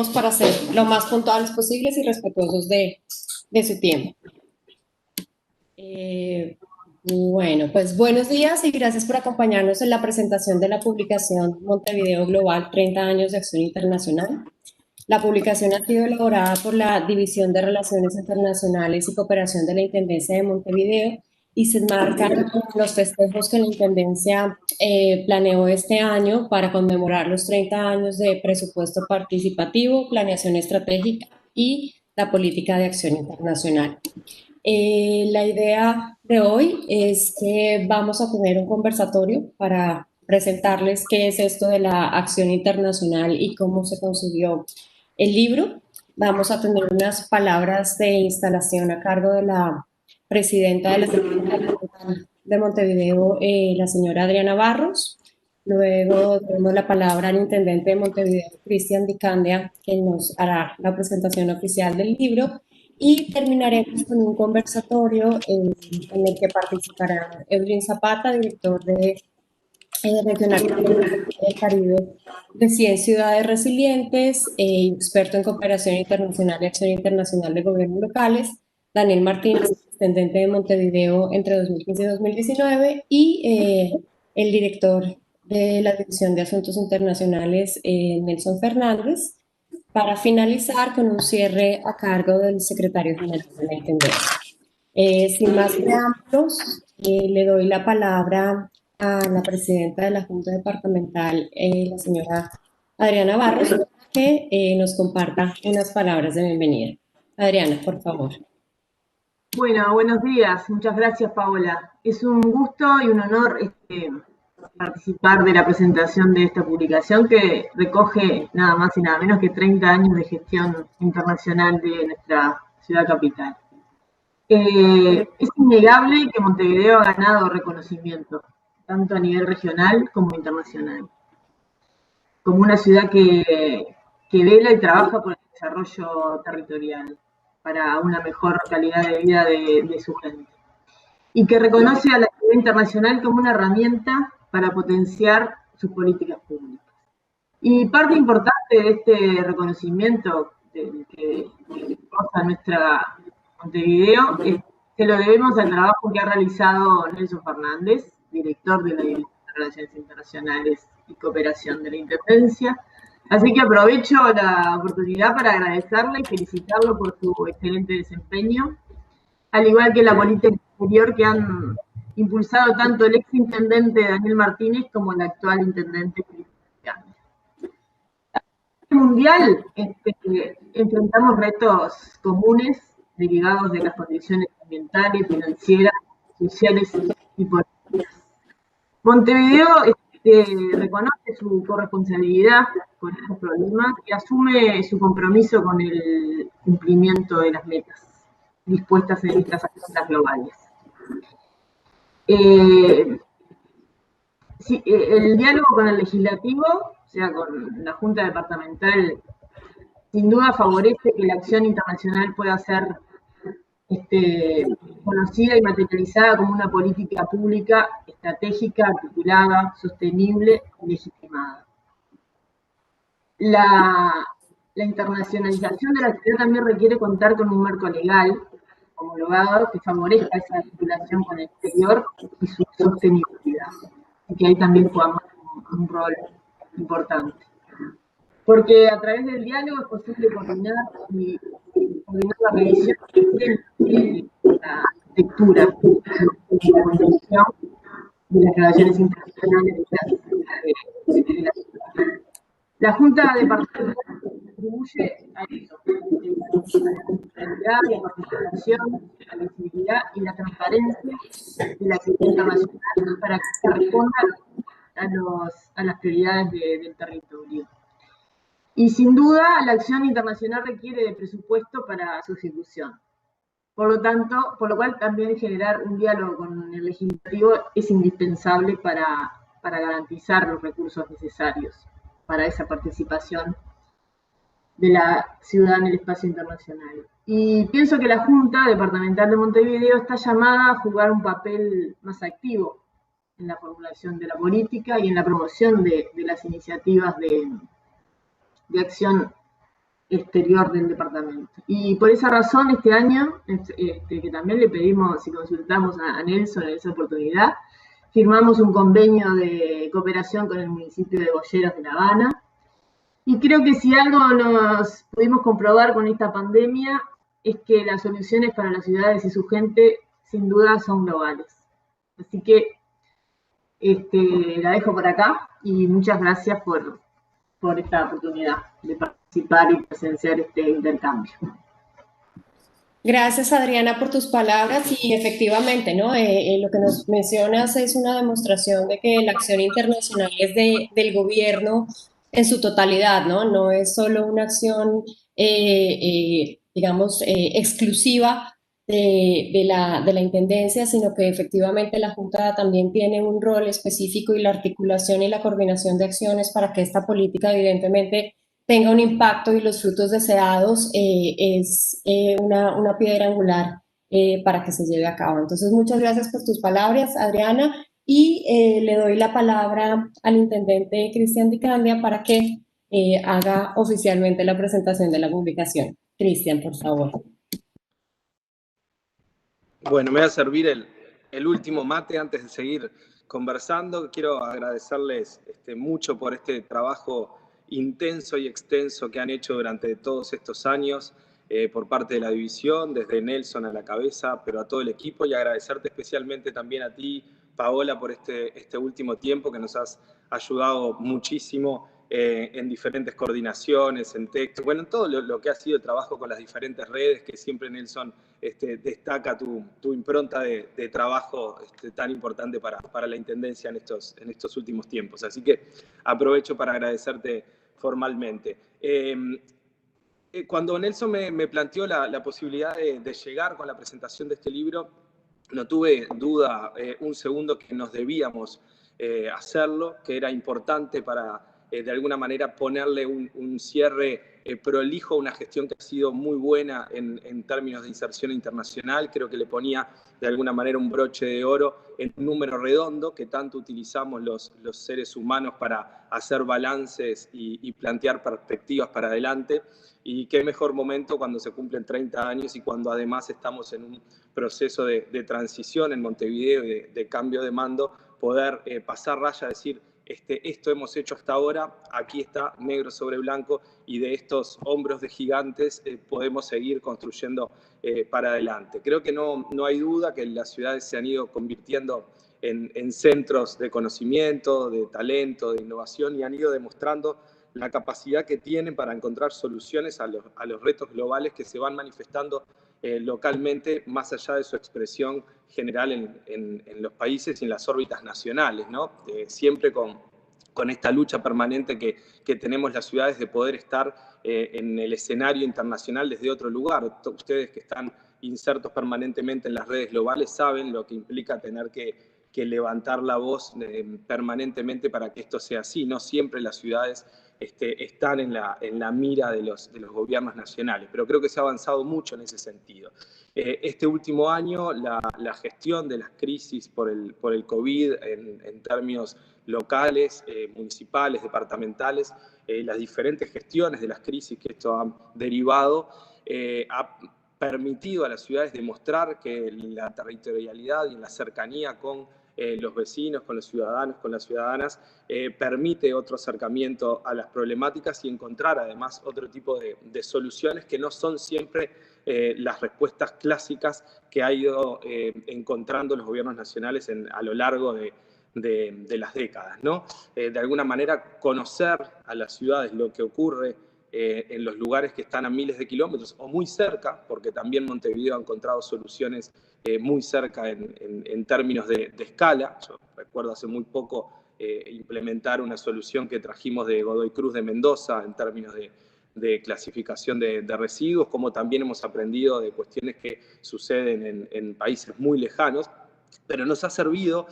para ser lo más puntuales posibles y respetuosos de su tiempo. Bueno, pues buenos días y gracias por acompañarnos en la presentación de la publicación Montevideo Global, 30 años de acción internacional. La publicación ha sido elaborada por la División de Relaciones Internacionales y Cooperación de la Intendencia de Montevideo y se enmarcan los festejos que la Intendencia planeó este año para conmemorar los 30 años de presupuesto participativo, planeación estratégica y la política de acción internacional. La idea de hoy es que vamos a tener un conversatorio para presentarles qué es esto de la acción internacional y cómo se consiguió el libro. Vamos a tener unas palabras de instalación a cargo de la presidenta de la de Montevideo, la señora Adriana Barros. Luego tenemos la palabra al intendente de Montevideo, Cristian Di Candia, que nos hará la presentación oficial del libro. Y terminaremos con un conversatorio en el que participarán Edwin Zapata, director de Regional del Caribe de 100 ciudades resilientes, experto en cooperación internacional y acción internacional de gobiernos locales, Daniel Martínez, intendente de Montevideo entre 2015 y 2019, y el director de la División de Asuntos Internacionales, Nelson Fernández, para finalizar con un cierre a cargo del secretario general de la Intendencia. Sin más preámbulos, le doy la palabra a la presidenta de la Junta Departamental, la señora Adriana Barros, que nos comparta unas palabras de bienvenida. Adriana, por favor. Bueno, buenos días. Muchas gracias, Paola. Es un gusto y un honor participar de la presentación de esta publicación que recoge nada más y nada menos que 30 años de gestión internacional de nuestra ciudad capital. Es innegable que Montevideo ha ganado reconocimiento, tanto a nivel regional como internacional, como una ciudad que vela y trabaja por el desarrollo territorial para una mejor calidad de vida de su gente, y que reconoce a la actividad internacional como una herramienta para potenciar sus políticas públicas. Y parte importante de este reconocimiento que goza nuestra Montevideo se lo debemos al trabajo que ha realizado Nelson Fernández, director de la División de Relaciones Internacionales y Cooperación de la Intendencia. Así que aprovecho la oportunidad para agradecerle y felicitarlo por su excelente desempeño, al igual que la política exterior que han impulsado tanto el ex intendente Daniel Martínez como el actual intendente Cristian. A nivel mundial enfrentamos retos comunes derivados de las condiciones ambientales, financieras, sociales y políticas. Montevideo reconoce su corresponsabilidad con estos problemas y asume su compromiso con el cumplimiento de las metas dispuestas en estas agendas globales. El diálogo con el legislativo, o sea, con la Junta Departamental, sin duda favorece que la acción internacional pueda ser conocida y materializada como una política pública estratégica, articulada, sostenible y legitimada. La internacionalización de la ciudad también requiere contar con un marco legal homologado que favorezca esa articulación con el exterior y su sostenibilidad, y que ahí también jugamos un rol importante. Porque a través del diálogo es posible coordinar la revisión de la arquitectura y la construcción de las relaciones internacionales de la ciudad. La Junta Departamental contribuye a eso, la participación, la visibilidad y la transparencia de la actividad internacional para que se responda a las prioridades del territorio. Y sin duda, la acción internacional requiere de presupuesto para su ejecución. Por lo cual también generar un diálogo con el legislativo es indispensable para garantizar los recursos necesarios para esa participación de la ciudad en el espacio internacional. Y pienso que la Junta Departamental de Montevideo está llamada a jugar un papel más activo en la formulación de la política y en la promoción de las iniciativas de acción exterior del departamento. Y por esa razón este año, que también le pedimos y consultamos a Nelson en esa oportunidad, firmamos un convenio de cooperación con el municipio de Boyeros de La Habana. Y creo que si algo nos pudimos comprobar con esta pandemia es que las soluciones para las ciudades y su gente sin duda son globales. Así que la dejo por acá y muchas gracias por esta oportunidad de participar y presenciar este intercambio. Gracias, Adriana, por tus palabras y efectivamente, ¿no? Lo que nos mencionas es una demostración de que la acción internacional es del gobierno en su totalidad, ¿no? No es solo una acción, digamos, exclusiva de la Intendencia, sino que efectivamente la Junta también tiene un rol específico y la articulación y la coordinación de acciones para que esta política evidentemente tenga un impacto y los frutos deseados es una piedra angular para que se lleve a cabo. Entonces, muchas gracias por tus palabras, Adriana, y le doy la palabra al intendente Cristian Di Candia para que haga oficialmente la presentación de la publicación. Cristian, por favor. Bueno, me voy a servir el último mate antes de seguir conversando. Quiero agradecerles mucho por este trabajo intenso y extenso que han hecho durante todos estos años por parte de la división, desde Nelson a la cabeza, pero a todo el equipo, y agradecerte especialmente también a ti, Paola, por este último tiempo que nos has ayudado muchísimo en diferentes coordinaciones, en texto, bueno, en todo lo que ha sido el trabajo con las diferentes redes, que siempre Nelson destaca tu impronta de trabajo tan importante para la Intendencia en estos últimos tiempos. Así que aprovecho para agradecerte formalmente. Cuando Nelson me planteó la posibilidad de llegar con la presentación de este libro, no tuve duda un segundo que nos debíamos hacerlo, que era importante para de alguna manera ponerle un cierre prolijo a una gestión que ha sido muy buena en términos de inserción internacional. Creo que le ponía de alguna manera un broche de oro en un número redondo que tanto utilizamos los seres humanos para hacer balances y plantear perspectivas para adelante. Y qué mejor momento cuando se cumplen 30 años y cuando además estamos en un proceso de transición en Montevideo y de cambio de mando, poder pasar raya, decir, esto hemos hecho hasta ahora, aquí está negro sobre blanco, y de estos hombros de gigantes podemos seguir construyendo para adelante. Creo que no hay duda que las ciudades se han ido convirtiendo en centros de conocimiento, de talento, de innovación, y han ido demostrando la capacidad que tienen para encontrar soluciones a los retos globales que se van manifestando localmente, más allá de su expresión general en los países y en las órbitas nacionales, ¿no? Siempre con esta lucha permanente que tenemos las ciudades de poder estar en el escenario internacional desde otro lugar. Ustedes que están insertos permanentemente en las redes globales saben lo que implica tener que levantar la voz permanentemente para que esto sea así. No siempre las ciudades están en la mira de los gobiernos nacionales, pero creo que se ha avanzado mucho en ese sentido. Este último año, la gestión de las crisis por el COVID en términos locales, municipales, departamentales, las diferentes gestiones de las crisis que esto ha derivado, ha permitido a las ciudades demostrar que la territorialidad y la cercanía con los vecinos, con los ciudadanos, con las ciudadanas, permite otro acercamiento a las problemáticas y encontrar además otro tipo de soluciones que no son siempre las respuestas clásicas que ha ido encontrando los gobiernos nacionales a lo largo de las décadas, ¿no? De alguna manera conocer a las ciudades lo que ocurre en los lugares que están a miles de kilómetros o muy cerca, porque también Montevideo ha encontrado soluciones muy cerca en términos de escala. Yo recuerdo hace muy poco implementar una solución que trajimos de Godoy Cruz de Mendoza en términos de clasificación de residuos, como también hemos aprendido de cuestiones que suceden en países muy lejanos. pero nos ha servido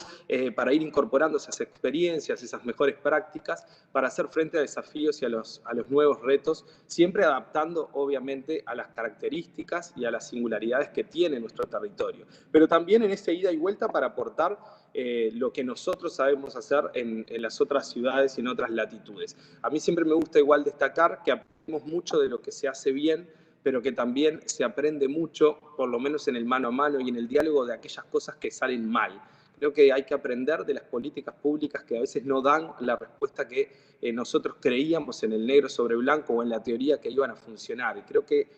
para ir incorporando esas experiencias, esas mejores prácticas, para hacer frente a desafíos y a los nuevos retos, siempre adaptando, obviamente, a las características y a las singularidades que tiene nuestro territorio. Pero también en esa ida y vuelta para aportar lo que nosotros sabemos hacer en las otras ciudades y en otras latitudes. A mí siempre me gusta igual destacar que aprendemos mucho de lo que se hace bien, pero que también se aprende mucho, por lo menos en el mano a mano y en el diálogo, de aquellas cosas que salen mal. Creo que hay que aprender de las políticas públicas que a veces no dan la respuesta que nosotros creíamos en el negro sobre blanco o en la teoría que iban a funcionar. Y creo que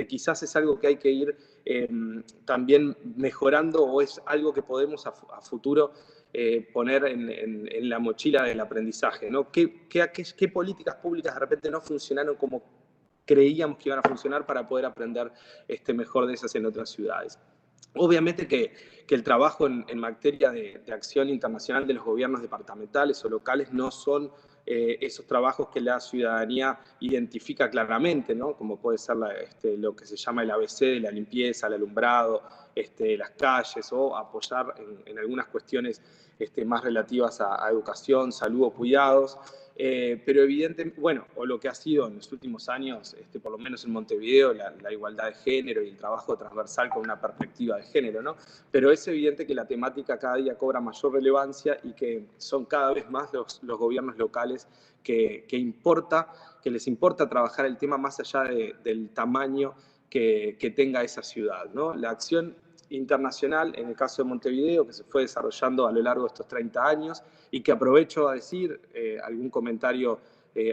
quizás es algo que hay que ir también mejorando, o es algo que podemos a futuro poner en la mochila del aprendizaje, ¿no? ¿Qué políticas públicas de repente no funcionaron como creíamos que iban a funcionar para poder aprender mejor de esas en otras ciudades? Obviamente que el trabajo en materia de acción internacional de los gobiernos departamentales o locales no son esos trabajos que la ciudadanía identifica claramente, ¿no? Como puede ser lo que se llama el ABC de la limpieza, el alumbrado, las calles, o apoyar en algunas cuestiones más relativas a educación, salud o cuidados. Pero evidentemente, bueno, o lo que ha sido en los últimos años, por lo menos en Montevideo, la igualdad de género y el trabajo transversal con una perspectiva de género, ¿no? Pero es evidente que la temática cada día cobra mayor relevancia y que son cada vez más los gobiernos locales que les importa trabajar el tema más allá del tamaño que tenga esa ciudad, ¿no? La acción internacional, en el caso de Montevideo, que se fue desarrollando a lo largo de estos 30 años, y que aprovecho a decir, algún comentario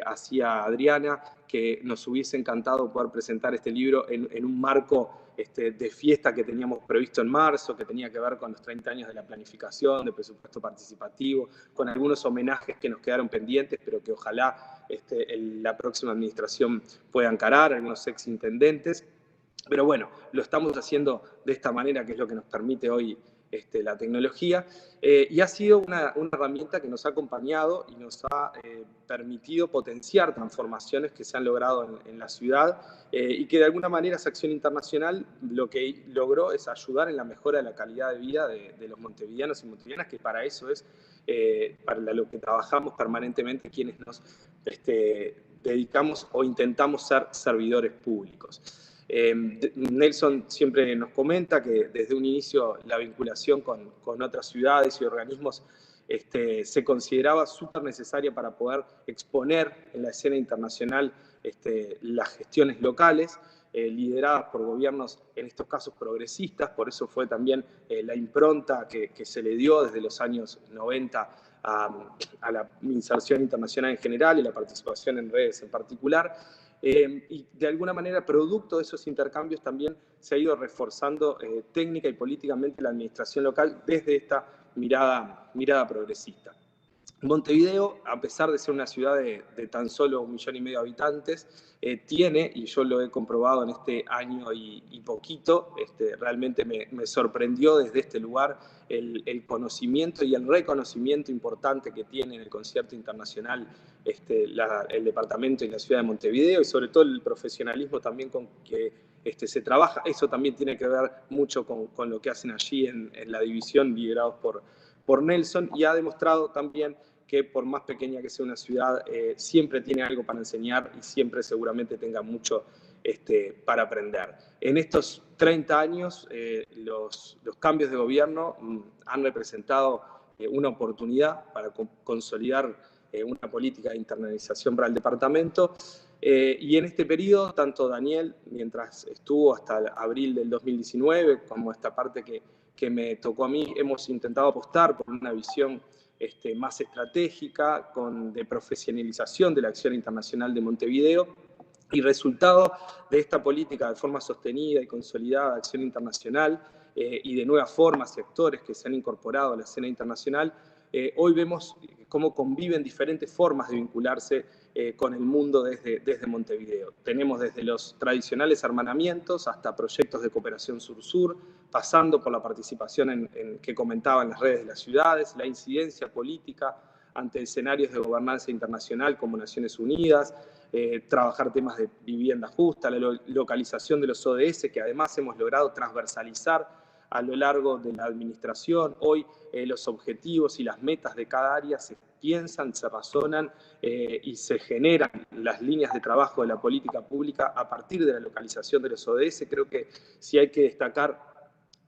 hacía Adriana, que nos hubiese encantado poder presentar este libro en un marco de fiesta que teníamos previsto en marzo, que tenía que ver con los 30 años de la planificación, de presupuesto participativo, con algunos homenajes que nos quedaron pendientes, pero que ojalá la próxima administración pueda encarar, algunos exintendentes. Pero bueno, lo estamos haciendo de esta manera, que es lo que nos permite hoy la tecnología, y ha sido una herramienta que nos ha acompañado y nos ha permitido potenciar transformaciones que se han logrado en la ciudad, y que de alguna manera esa acción internacional lo que logró es ayudar en la mejora de la calidad de vida de los montevideanos y montevideanas, que para eso es para lo que trabajamos permanentemente quienes nos dedicamos o intentamos ser servidores públicos. Nelson siempre nos comenta que desde un inicio la vinculación con otras ciudades y organismos se consideraba súper necesaria para poder exponer en la escena internacional las gestiones locales, lideradas por gobiernos, en estos casos progresistas. Por eso fue también la impronta que se le dio desde los años 90 a la inserción internacional en general y la participación en redes en particular. Y de alguna manera, producto de esos intercambios, también se ha ido reforzando técnica y políticamente la administración local desde esta mirada progresista. Montevideo, a pesar de ser una ciudad de tan solo 1,5 millones de habitantes, tiene, y yo lo he comprobado en este año y poquito, realmente me sorprendió desde este lugar el conocimiento y el reconocimiento importante que tiene en el concierto internacional el departamento y la ciudad de Montevideo, y sobre todo el profesionalismo también con que se trabaja. Eso también tiene que ver mucho con lo que hacen allí en la división, liderados por Nelson, y ha demostrado también que por más pequeña que sea una ciudad, siempre tiene algo para enseñar y siempre seguramente tenga mucho para aprender. En estos 30 años, los cambios de gobierno han representado una oportunidad para consolidar una política de internalización para el departamento, y en este periodo, tanto Daniel, mientras estuvo hasta abril del 2019, como esta parte que me tocó a mí, hemos intentado apostar por una visión más estratégica, de profesionalización de la acción internacional de Montevideo, y resultado de esta política de forma sostenida y consolidada de acción internacional y de nuevas formas y actores que se han incorporado a la escena internacional, hoy vemos cómo conviven diferentes formas de vincularse con el mundo desde Montevideo. Tenemos desde los tradicionales hermanamientos hasta proyectos de cooperación sur-sur, pasando por la participación que comentaba en las redes de las ciudades, la incidencia política ante escenarios de gobernanza internacional como Naciones Unidas, trabajar temas de vivienda justa, la localización de los ODS, que además hemos logrado transversalizar a lo largo de la administración. Hoy los objetivos y las metas de cada área se piensan, se razonan y se generan las líneas de trabajo de la política pública a partir de la localización de los ODS. Creo que si hay que destacar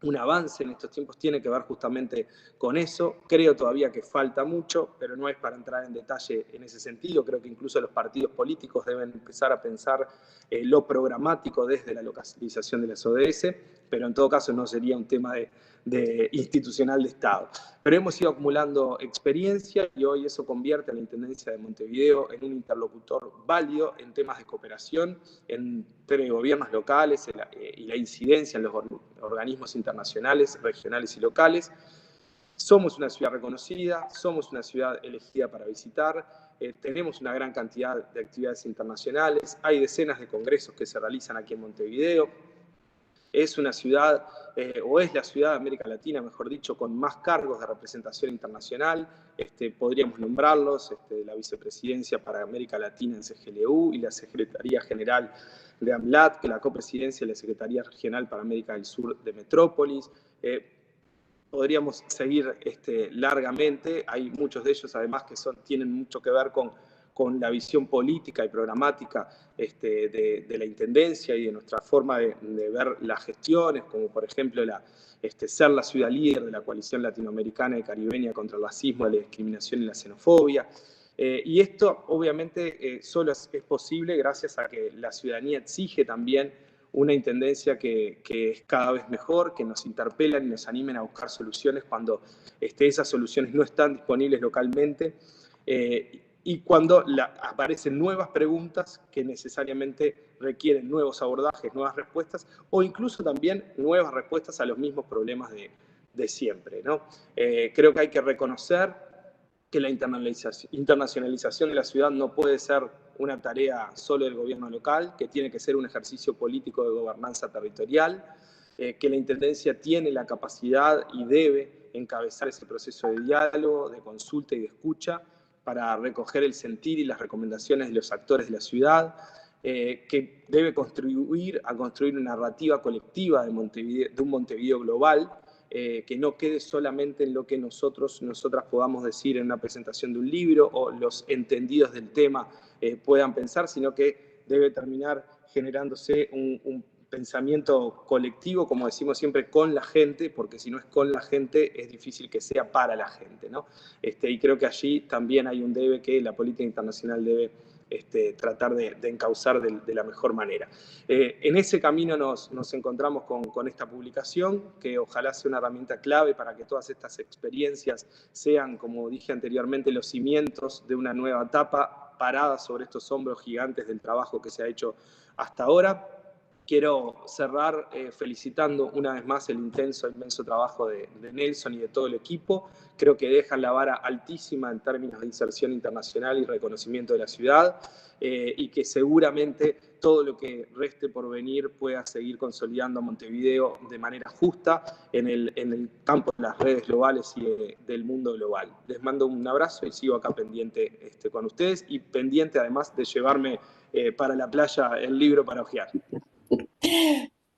un avance en estos tiempos tiene que ver justamente con eso. Creo todavía que falta mucho, pero no es para entrar en detalle en ese sentido. Creo que incluso los partidos políticos deben empezar a pensar lo programático desde la localización de las ODS, pero en todo caso no sería un tema de institucional de Estado. Pero hemos ido acumulando experiencia y hoy eso convierte a la Intendencia de Montevideo en un interlocutor válido en temas de cooperación entre gobiernos locales y la incidencia en los organismos internacionales, regionales y locales. Somos una ciudad reconocida, somos una ciudad elegida para visitar, tenemos una gran cantidad de actividades internacionales, hay decenas de congresos que se realizan aquí en Montevideo. Es una ciudad, o es la ciudad de América Latina, mejor dicho, con más cargos de representación internacional. Podríamos nombrarlos, la Vicepresidencia para América Latina en CGLU y la Secretaría General de AMLAT, que la copresidencia de la Secretaría Regional para América del Sur de Metrópolis. Podríamos seguir largamente, hay muchos de ellos además que tienen mucho que ver con la visión política y programática de la Intendencia y de nuestra forma de ver las gestiones, como por ejemplo ser la ciudad líder de la coalición latinoamericana y caribeña contra el racismo, la discriminación y la xenofobia. Y esto obviamente solo es posible gracias a que la ciudadanía exige también una intendencia que es cada vez mejor, que nos interpelan y nos animen a buscar soluciones cuando esas soluciones no están disponibles localmente. Y cuando aparecen nuevas preguntas que necesariamente requieren nuevos abordajes, nuevas respuestas, o incluso también nuevas respuestas a los mismos problemas de siempre, ¿no? Creo que hay que reconocer que la internacionalización de la ciudad no puede ser una tarea solo del gobierno local, que tiene que ser un ejercicio político de gobernanza territorial, que la Intendencia tiene la capacidad y debe encabezar ese proceso de diálogo, de consulta y de escucha, para recoger el sentir y las recomendaciones de los actores de la ciudad, que debe contribuir a construir una narrativa colectiva de un Montevideo global, que no quede solamente en lo que nosotras podamos decir en una presentación de un libro o los entendidos del tema puedan pensar, sino que debe terminar generándose un pensamiento colectivo, como decimos siempre, con la gente, porque si no es con la gente, es difícil que sea para la gente, ¿no? Y creo que allí también hay un debe que la política internacional debe tratar de encauzar de la mejor manera. En ese camino nos encontramos con esta publicación, que ojalá sea una herramienta clave para que todas estas experiencias sean, como dije anteriormente, los cimientos de una nueva etapa parada sobre estos hombros gigantes del trabajo que se ha hecho hasta ahora. Quiero cerrar felicitando una vez más el inmenso trabajo de Nelson y de todo el equipo. Creo que dejan la vara altísima en términos de inserción internacional y reconocimiento de la ciudad y que seguramente todo lo que reste por venir pueda seguir consolidando a Montevideo de manera justa en el campo de las redes globales y del mundo global. Les mando un abrazo y sigo acá pendiente con ustedes y pendiente además de llevarme para la playa el libro para hojear.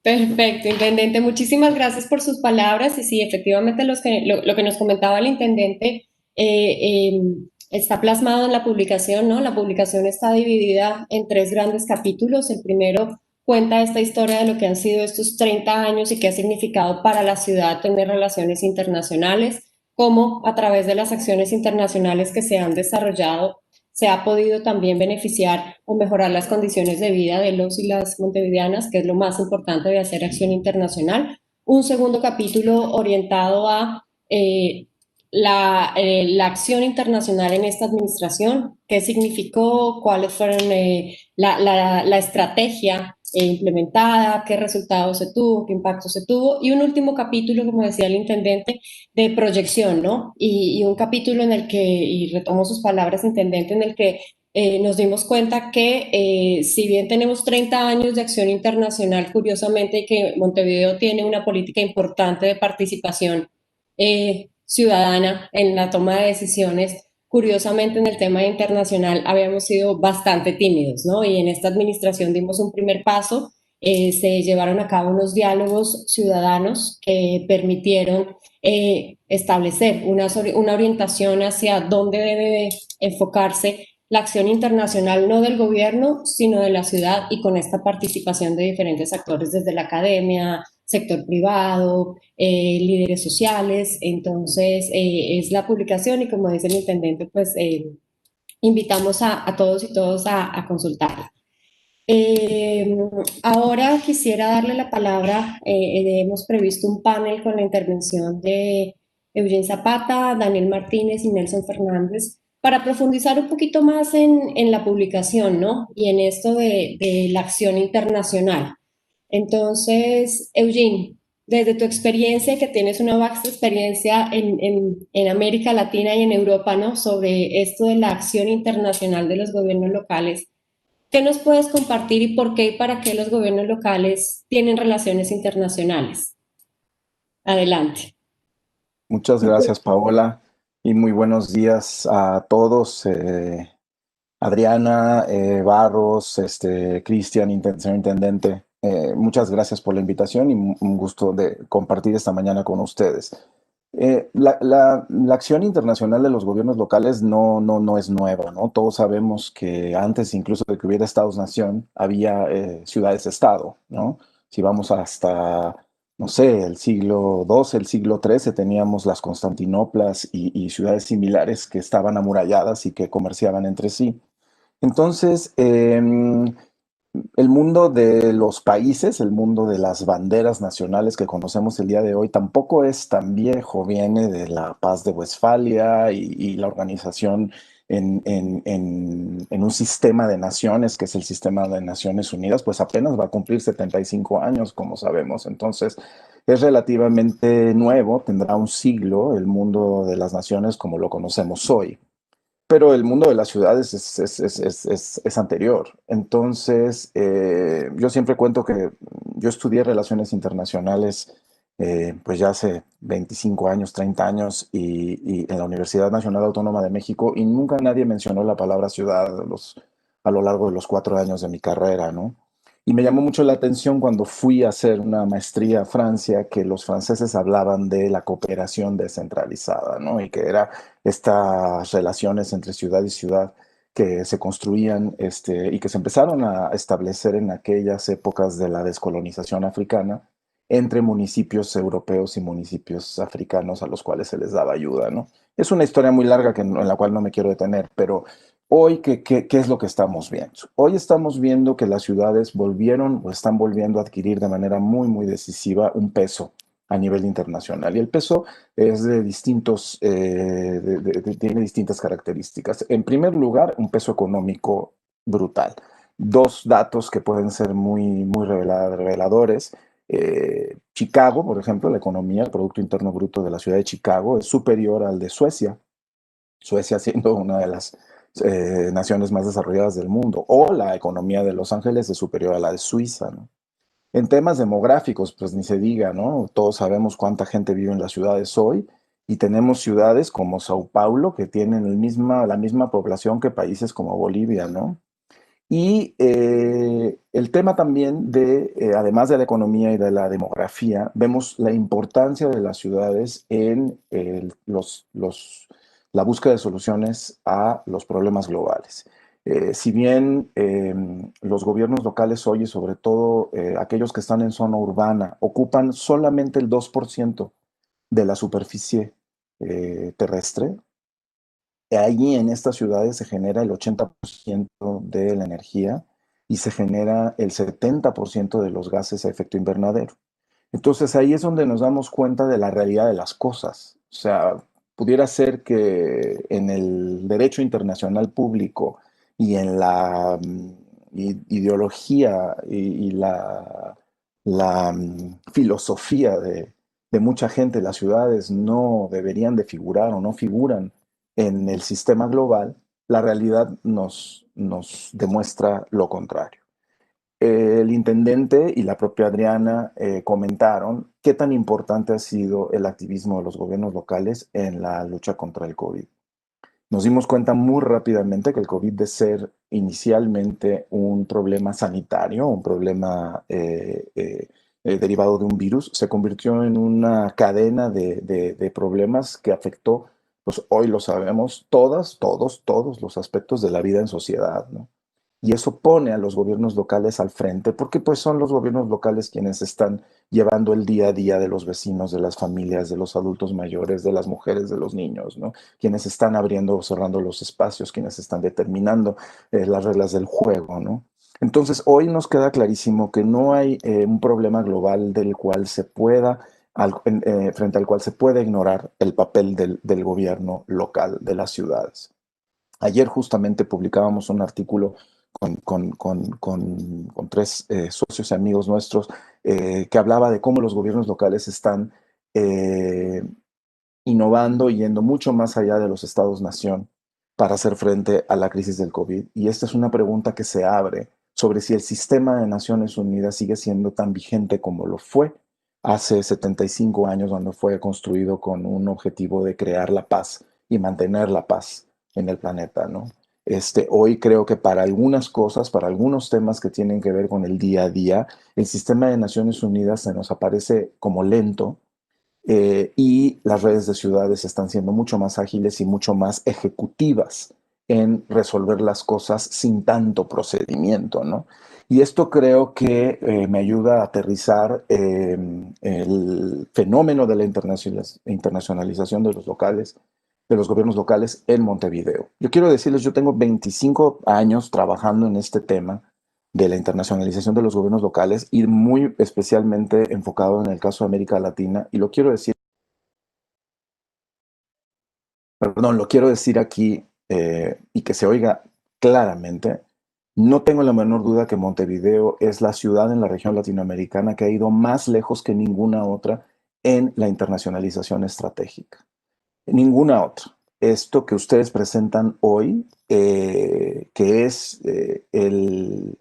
Perfecto, intendente. Muchísimas gracias por sus palabras. Y sí, efectivamente lo que nos comentaba el intendente está plasmado en la publicación, ¿no? La publicación está dividida en 3 grandes capítulos. El primero cuenta esta historia de lo que han sido estos 30 años y qué ha significado para la ciudad tener relaciones internacionales, cómo a través de las acciones internacionales que se han desarrollado se ha podido también beneficiar o mejorar las condiciones de vida de los y las montevideanas, que es lo más importante de hacer acción internacional. Un segundo capítulo orientado a la acción internacional en esta administración, qué significó, cuáles fueron la estrategia implementada, qué resultados se tuvo, qué impacto se tuvo, y un último capítulo, como decía el intendente, de proyección, ¿no? Y un capítulo en el que, y retomo sus palabras, intendente, en el que nos dimos cuenta que si bien tenemos 30 años de acción internacional, curiosamente, que Montevideo tiene una política importante de participación ciudadana en la toma de decisiones, curiosamente en el tema internacional habíamos sido bastante tímidos, ¿no? Y en esta administración dimos un primer paso se llevaron a cabo unos diálogos ciudadanos que permitieron establecer una orientación hacia dónde debe enfocarse la acción internacional, no del gobierno, sino de la ciudad, y con esta participación de diferentes actores desde la academia, sector privado, líderes sociales. Entonces, es la publicación y, como dice el intendente, pues invitamos a todos y todos a consultarla. Ahora quisiera darle la palabra, hemos previsto un panel con la intervención de Eugene Zapata, Daniel Martínez y Nelson Fernández para profundizar un poquito más en la publicación, ¿no? Y en esto de la acción internacional. Entonces, Eugene, desde tu experiencia, que tienes una vasta experiencia en América Latina y en Europa, ¿no? Sobre esto de la acción internacional de los gobiernos locales, ¿qué nos puedes compartir y por qué y para qué los gobiernos locales tienen relaciones internacionales? Adelante. Muchas gracias, Paola, y muy buenos días a todos. Adriana, Barros, Cristian, señor intendente, muchas gracias por la invitación y un gusto de compartir esta mañana con ustedes. La acción internacional de los gobiernos locales no es nueva, ¿no? Todos sabemos que antes incluso de que hubiera Estados-nación, había ciudades-estado, ¿no? Si vamos hasta, no sé, el siglo XII, el siglo XIII, teníamos las Constantinoplas y ciudades similares que estaban amuralladas y que comerciaban entre sí. Entonces, el mundo de los países, el mundo de las banderas nacionales que conocemos el día de hoy, tampoco es tan viejo. Viene de la Paz de Westfalia y la organización en un sistema de naciones, que es el sistema de Naciones Unidas, pues apenas va a cumplir 75 años, como sabemos. Entonces, es relativamente nuevo, tendrá un siglo el mundo de las naciones como lo conocemos hoy. Pero el mundo de las ciudades es anterior. Entonces, yo siempre cuento que yo estudié Relaciones Internacionales pues ya hace 25 años, 30 años, y en la Universidad Nacional Autónoma de México, y nunca nadie mencionó la palabra ciudad a lo largo de los 4 años de mi carrera, ¿no? Y me llamó mucho la atención cuando fui a hacer una maestría a Francia, que los franceses hablaban de la cooperación descentralizada, ¿no? Y que era estas relaciones entre ciudad y ciudad que se construían y que se empezaron a establecer en aquellas épocas de la descolonización africana entre municipios europeos y municipios africanos a los cuales se les daba ayuda, ¿no? Es una historia muy larga en la cual no me quiero detener, pero hoy, ¿qué es lo que estamos viendo? Hoy estamos viendo que las ciudades volvieron o están volviendo a adquirir de manera muy decisiva un peso a nivel internacional. Y el peso es de distintos, tiene distintas características. En primer lugar, un peso económico brutal. Dos datos que pueden ser muy reveladores. Chicago, por ejemplo, la economía, el Producto Interno Bruto de la ciudad de Chicago es superior al de Suecia. Suecia siendo una de las naciones más desarrolladas del mundo, o la economía de Los Ángeles es superior a la de Suiza, ¿no? En temas demográficos, pues ni se diga, ¿no? Todos sabemos cuánta gente vive en las ciudades hoy, y tenemos ciudades como Sao Paulo que tienen la misma población que países como Bolivia, ¿no? Y el tema también además de la economía y de la demografía, vemos la importancia de las ciudades en la búsqueda de soluciones a los problemas globales. Si bien los gobiernos locales hoy, y sobre todo aquellos que están en zona urbana, ocupan solamente el 2% de la superficie terrestre, allí en estas ciudades se genera el 80% de la energía y se genera el 70% de los gases a efecto invernadero. Entonces ahí es donde nos damos cuenta de la realidad de las cosas. O sea, pudiera ser que en el derecho internacional público y en la ideología y la filosofía de mucha gente, las ciudades no deberían de figurar o no figuran en el sistema global. La realidad nos demuestra lo contrario. El intendente y la propia Adriana comentaron qué tan importante ha sido el activismo de los gobiernos locales en la lucha contra el COVID. Nos dimos cuenta muy rápidamente que el COVID, de ser inicialmente un problema sanitario, un problema derivado de un virus, se convirtió en una cadena de problemas que afectó, pues hoy lo sabemos, todos los aspectos de la vida en sociedad, ¿no? Y eso pone a los gobiernos locales al frente, porque pues son los gobiernos locales quienes están llevando el día a día de los vecinos, de las familias, de los adultos mayores, de las mujeres, de los niños, ¿no? Quienes están abriendo o cerrando los espacios, quienes están determinando las reglas del juego, ¿no? Entonces, hoy nos queda clarísimo que no hay un problema global del cual se pueda, frente al cual se puede ignorar el papel del gobierno local, de las ciudades. Ayer justamente publicábamos un artículo con tres socios y amigos nuestros que hablaba de cómo los gobiernos locales están eh, innovando y yendo mucho más allá de los estados-nación para hacer frente a la crisis del COVID. Y esta es una pregunta que se abre sobre si el sistema de Naciones Unidas sigue siendo tan vigente como lo fue hace 75 años, cuando fue construido con un objetivo de crear la paz y mantener la paz en el planeta, ¿no? Hoy creo que para algunas cosas, para algunos temas que tienen que ver con el día a día, el sistema de Naciones Unidas se nos aparece como lento, y las redes de ciudades están siendo mucho más ágiles y mucho más ejecutivas en resolver las cosas sin tanto procedimiento, ¿no? Y esto creo que me ayuda a aterrizar el fenómeno de la internacionalización de los locales, de los gobiernos locales en Montevideo. Yo quiero decirles, yo tengo 25 años trabajando en este tema de la internacionalización de los gobiernos locales y muy especialmente enfocado en el caso de América Latina. Y lo quiero decir, perdón, lo quiero decir aquí y que se oiga claramente. No tengo la menor duda que Montevideo es la ciudad en la región latinoamericana que ha ido más lejos que ninguna otra en la internacionalización estratégica. Ninguna otra. Esto que ustedes presentan hoy, que es el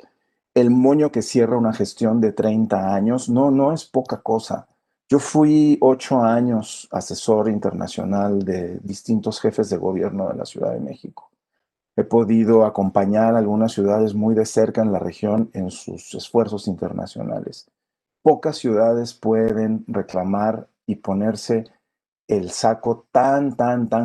moño que cierra una gestión de 30 años, no es poca cosa. Yo fui 8 años asesor internacional de distintos jefes de gobierno de la Ciudad de México. He podido acompañar a algunas ciudades muy de cerca en la región en sus esfuerzos internacionales. Pocas ciudades pueden reclamar y ponerse el saco tan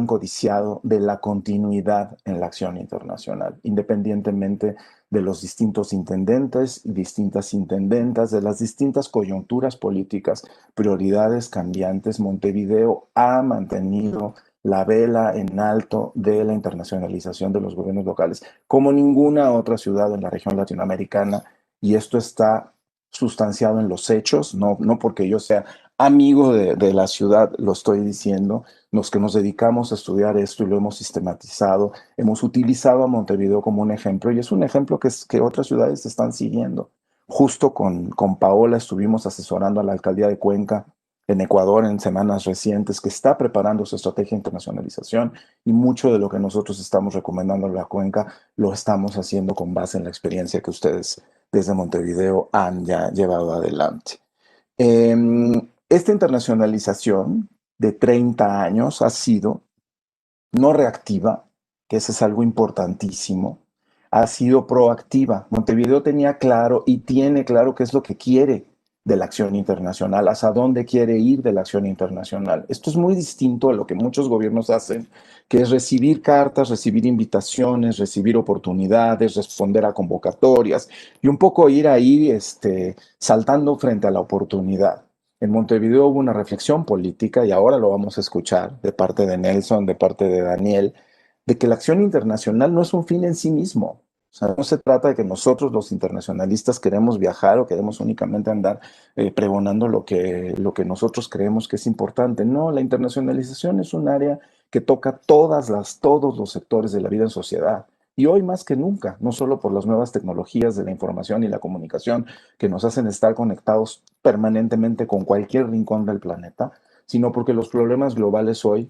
codiciado de la continuidad en la acción internacional, independientemente de los distintos intendentes y distintas intendentas, de las distintas coyunturas políticas, prioridades cambiantes. Montevideo ha mantenido la vela en alto de la internacionalización de los gobiernos locales, como ninguna otra ciudad en la región latinoamericana, y esto está sustanciado en los hechos, no porque yo sea amigo de la ciudad, lo estoy diciendo, los que nos dedicamos a estudiar esto y lo hemos sistematizado, hemos utilizado a Montevideo como un ejemplo y es un ejemplo que otras ciudades están siguiendo. Justo con Paola estuvimos asesorando a la alcaldía de Cuenca en Ecuador en semanas recientes, que está preparando su estrategia de internacionalización, y mucho de lo que nosotros estamos recomendando a la Cuenca lo estamos haciendo con base en la experiencia que ustedes desde Montevideo han ya llevado adelante. Esta internacionalización de 30 años ha sido no reactiva, que eso es algo importantísimo, ha sido proactiva. Montevideo tenía claro y tiene claro qué es lo que quiere de la acción internacional, hacia dónde quiere ir de la acción internacional. Esto es muy distinto a lo que muchos gobiernos hacen, que es recibir cartas, recibir invitaciones, recibir oportunidades, responder a convocatorias y un poco ir ahí saltando frente a la oportunidad. En Montevideo hubo una reflexión política, y ahora lo vamos a escuchar de parte de Nelson, de parte de Daniel, de que la acción internacional no es un fin en sí mismo. O sea, no se trata de que nosotros los internacionalistas queremos viajar o queremos únicamente andar pregonando lo que nosotros creemos que es importante. No, la internacionalización es un área que toca todos los sectores de la vida en sociedad. Y hoy más que nunca, no solo por las nuevas tecnologías de la información y la comunicación que nos hacen estar conectados permanentemente con cualquier rincón del planeta, sino porque los problemas globales hoy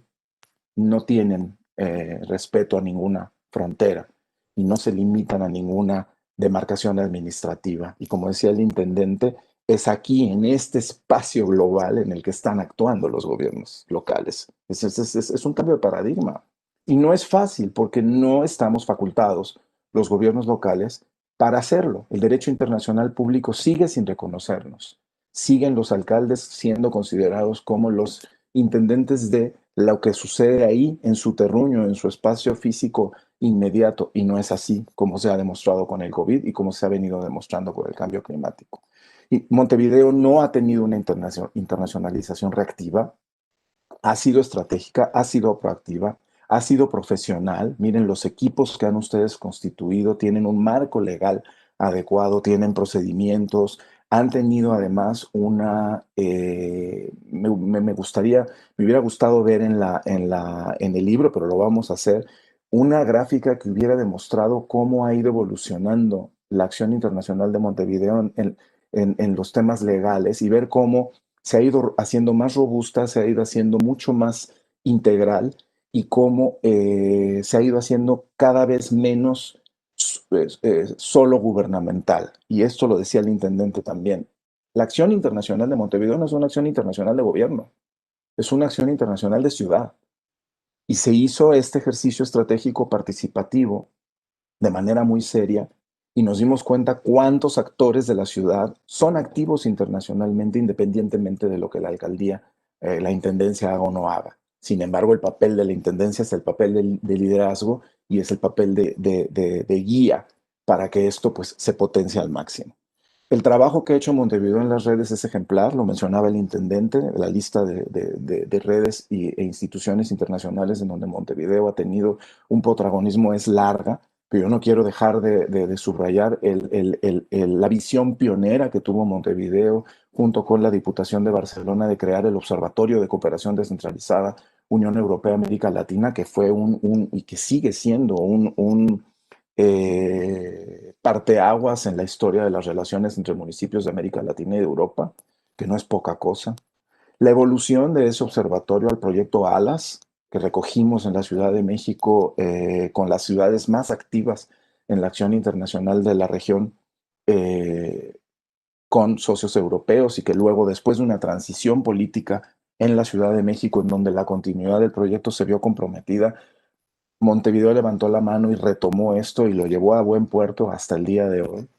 no tienen respeto a ninguna frontera y no se limitan a ninguna demarcación administrativa. Y como decía el intendente, es aquí, en este espacio global, en el que están actuando los gobiernos locales. Es un cambio de paradigma. Y no es fácil porque no estamos facultados, los gobiernos locales, para hacerlo. El derecho internacional público sigue sin reconocernos. Siguen los alcaldes siendo considerados como los intendentes de lo que sucede ahí en su terruño, en su espacio físico inmediato. Y no es así como se ha demostrado con el COVID y como se ha venido demostrando con el cambio climático. Y Montevideo no ha tenido una internacionalización reactiva, ha sido estratégica, ha sido proactiva, ha sido profesional. Miren, los equipos que han ustedes constituido tienen un marco legal adecuado, tienen procedimientos, han tenido además una, me hubiera gustado ver en el libro, pero lo vamos a hacer, una gráfica que hubiera demostrado cómo ha ido evolucionando la acción internacional de Montevideo en los temas legales y ver cómo se ha ido haciendo más robusta, se ha ido haciendo mucho más integral y cómo se ha ido haciendo cada vez menos solo gubernamental. Y esto lo decía el intendente también. La acción internacional de Montevideo no es una acción internacional de gobierno, es una acción internacional de ciudad. Y se hizo este ejercicio estratégico participativo de manera muy seria y nos dimos cuenta cuántos actores de la ciudad son activos internacionalmente independientemente de lo que la alcaldía, la intendencia haga o no haga. Sin embargo, el papel de la intendencia es el papel de liderazgo y es el papel de guía para que esto pues, se potencie al máximo. El trabajo que ha hecho Montevideo en las redes es ejemplar, lo mencionaba el intendente, la lista de redes e instituciones internacionales en donde Montevideo ha tenido un protagonismo es larga, pero yo no quiero dejar de subrayar la visión pionera que tuvo Montevideo junto con la Diputación de Barcelona de crear el Observatorio de Cooperación Descentralizada Unión Europea-América Latina, que fue y que sigue siendo parteaguas en la historia de las relaciones entre municipios de América Latina y de Europa, que no es poca cosa. La evolución de ese observatorio al proyecto ALAS, que recogimos en la Ciudad de México con las ciudades más activas en la acción internacional de la región con socios europeos y que luego, después de una transición política en la Ciudad de México, en donde la continuidad del proyecto se vio comprometida, Montevideo levantó la mano y retomó esto y lo llevó a buen puerto hasta el día de hoy.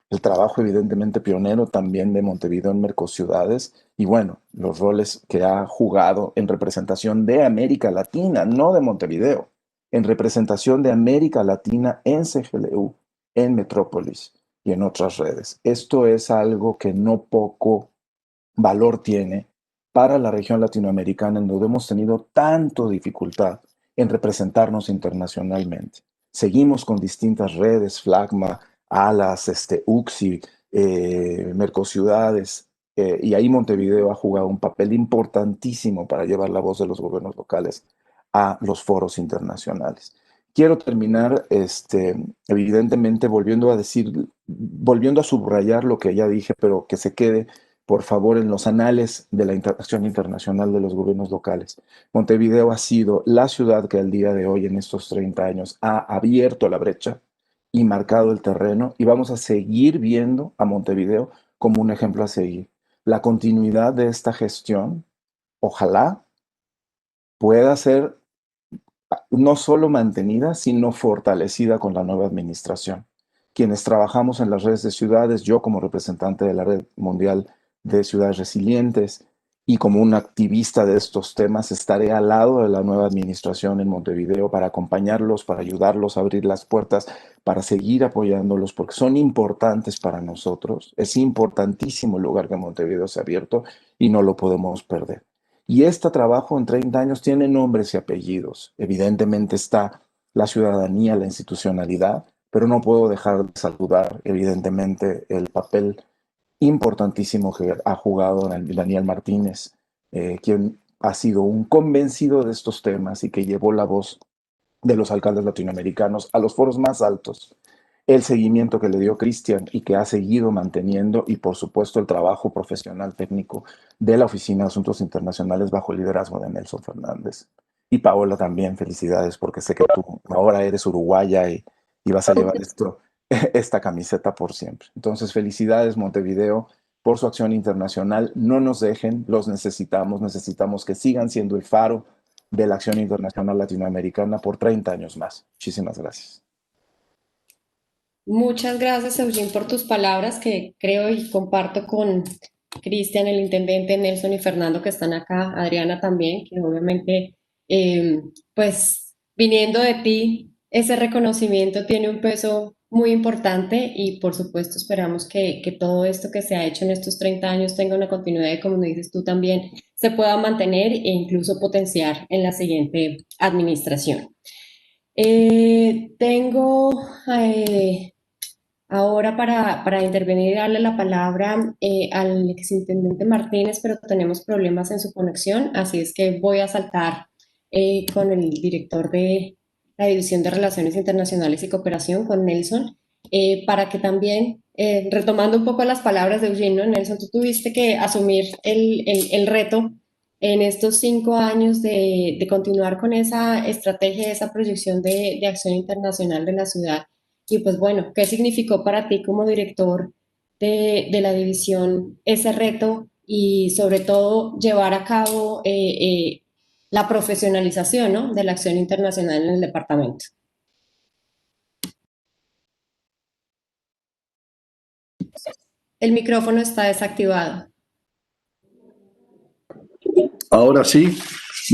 El trabajo evidentemente pionero también de Montevideo en Mercociudades y bueno, los roles que ha jugado en representación de América Latina, no de Montevideo, en representación de América Latina en CGLU, en Metrópolis y en otras redes. Esto es algo que no poco valor tiene para la región latinoamericana en donde hemos tenido tanto dificultad en representarnos internacionalmente. Seguimos con distintas redes, Flagma, ALAS, UXI, Mercociudades, y ahí Montevideo ha jugado un papel importantísimo para llevar la voz de los gobiernos locales a los foros internacionales. Quiero terminar, evidentemente, volviendo a subrayar lo que ya dije, pero que se quede por favor, en los anales de la acción internacional de los gobiernos locales. Montevideo ha sido la ciudad que al día de hoy, en estos 30 años, ha abierto la brecha y marcado el terreno y vamos a seguir viendo a Montevideo como un ejemplo a seguir. La continuidad de esta gestión, ojalá, pueda ser no solo mantenida, sino fortalecida con la nueva administración. Quienes trabajamos en las redes de ciudades, yo como representante de la Red Mundial de Ciudades Resilientes y como un activista de estos temas, estaré al lado de la nueva administración en Montevideo para acompañarlos, para ayudarlos a abrir las puertas, para seguir apoyándolos, porque son importantes para nosotros. Es importantísimo el lugar que Montevideo se ha abierto y no lo podemos perder. Y este trabajo en 30 años tiene nombres y apellidos. Evidentemente está la ciudadanía, la institucionalidad, pero no puedo dejar de saludar, evidentemente, el papel importantísimo que ha jugado Daniel Martínez, quien ha sido un convencido de estos temas y que llevó la voz de los alcaldes latinoamericanos a los foros más altos, el seguimiento que le dio Cristian y que ha seguido manteniendo y por supuesto el trabajo profesional técnico de la Oficina de Asuntos Internacionales bajo el liderazgo de Nelson Fernández. Y Paola también, felicidades porque sé que tú ahora eres uruguaya y vas a llevar esta camiseta por siempre. Entonces, felicidades Montevideo por su acción internacional. No nos dejen, los necesitamos que sigan siendo el faro de la acción internacional latinoamericana por 30 años más. Muchísimas gracias. Muchas gracias, Eugene, por tus palabras que creo y comparto con Cristian, el intendente, Nelson y Fernando que están acá, Adriana también, que obviamente, pues viniendo de ti, ese reconocimiento tiene un peso muy importante y por supuesto esperamos que todo esto que se ha hecho en estos 30 años tenga una continuidad y como dices tú también, se pueda mantener e incluso potenciar en la siguiente administración. Tengo ahora para intervenir y darle la palabra al exintendente Martínez, pero tenemos problemas en su conexión, así es que voy a saltar con el director de la División de Relaciones Internacionales y Cooperación, con Nelson, para que también, retomando un poco las palabras de Eugenio, Nelson, tú tuviste que asumir el reto en estos 5 años de continuar con esa estrategia, esa proyección de acción internacional de la ciudad. Y pues bueno, ¿qué significó para ti como director de la división ese reto y sobre todo llevar a cabo la profesionalización, ¿no?, de la acción internacional en el departamento? El micrófono está desactivado. Ahora sí.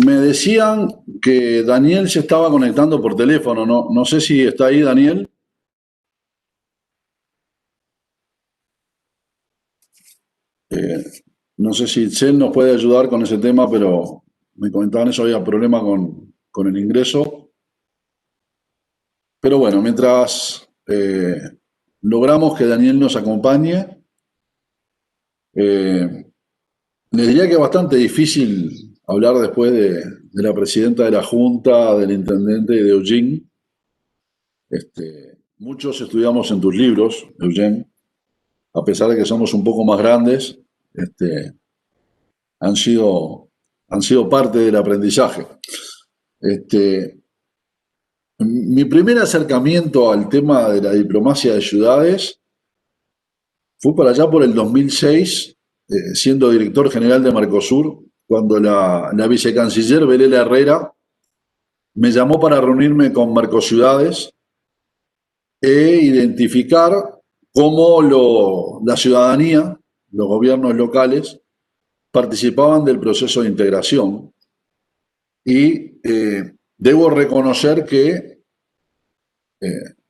Me decían que Daniel se estaba conectando por teléfono. No sé si está ahí, Daniel. No sé si Itzel nos puede ayudar con ese tema, pero me comentaban eso, había problema con el ingreso. Pero bueno, mientras logramos que Daniel nos acompañe, les diría que es bastante difícil hablar después de la presidenta de la Junta, del intendente y de Eugene. Muchos estudiamos en tus libros, Eugene, a pesar de que somos un poco más grandes, han sido parte del aprendizaje. Mi primer acercamiento al tema de la diplomacia de ciudades fue por allá por el 2006, siendo director general de Mercosur, cuando la vicecanciller Belela Herrera me llamó para reunirme con Mercociudades e identificar cómo la ciudadanía, los gobiernos locales, participaban del proceso de integración. Y debo reconocer que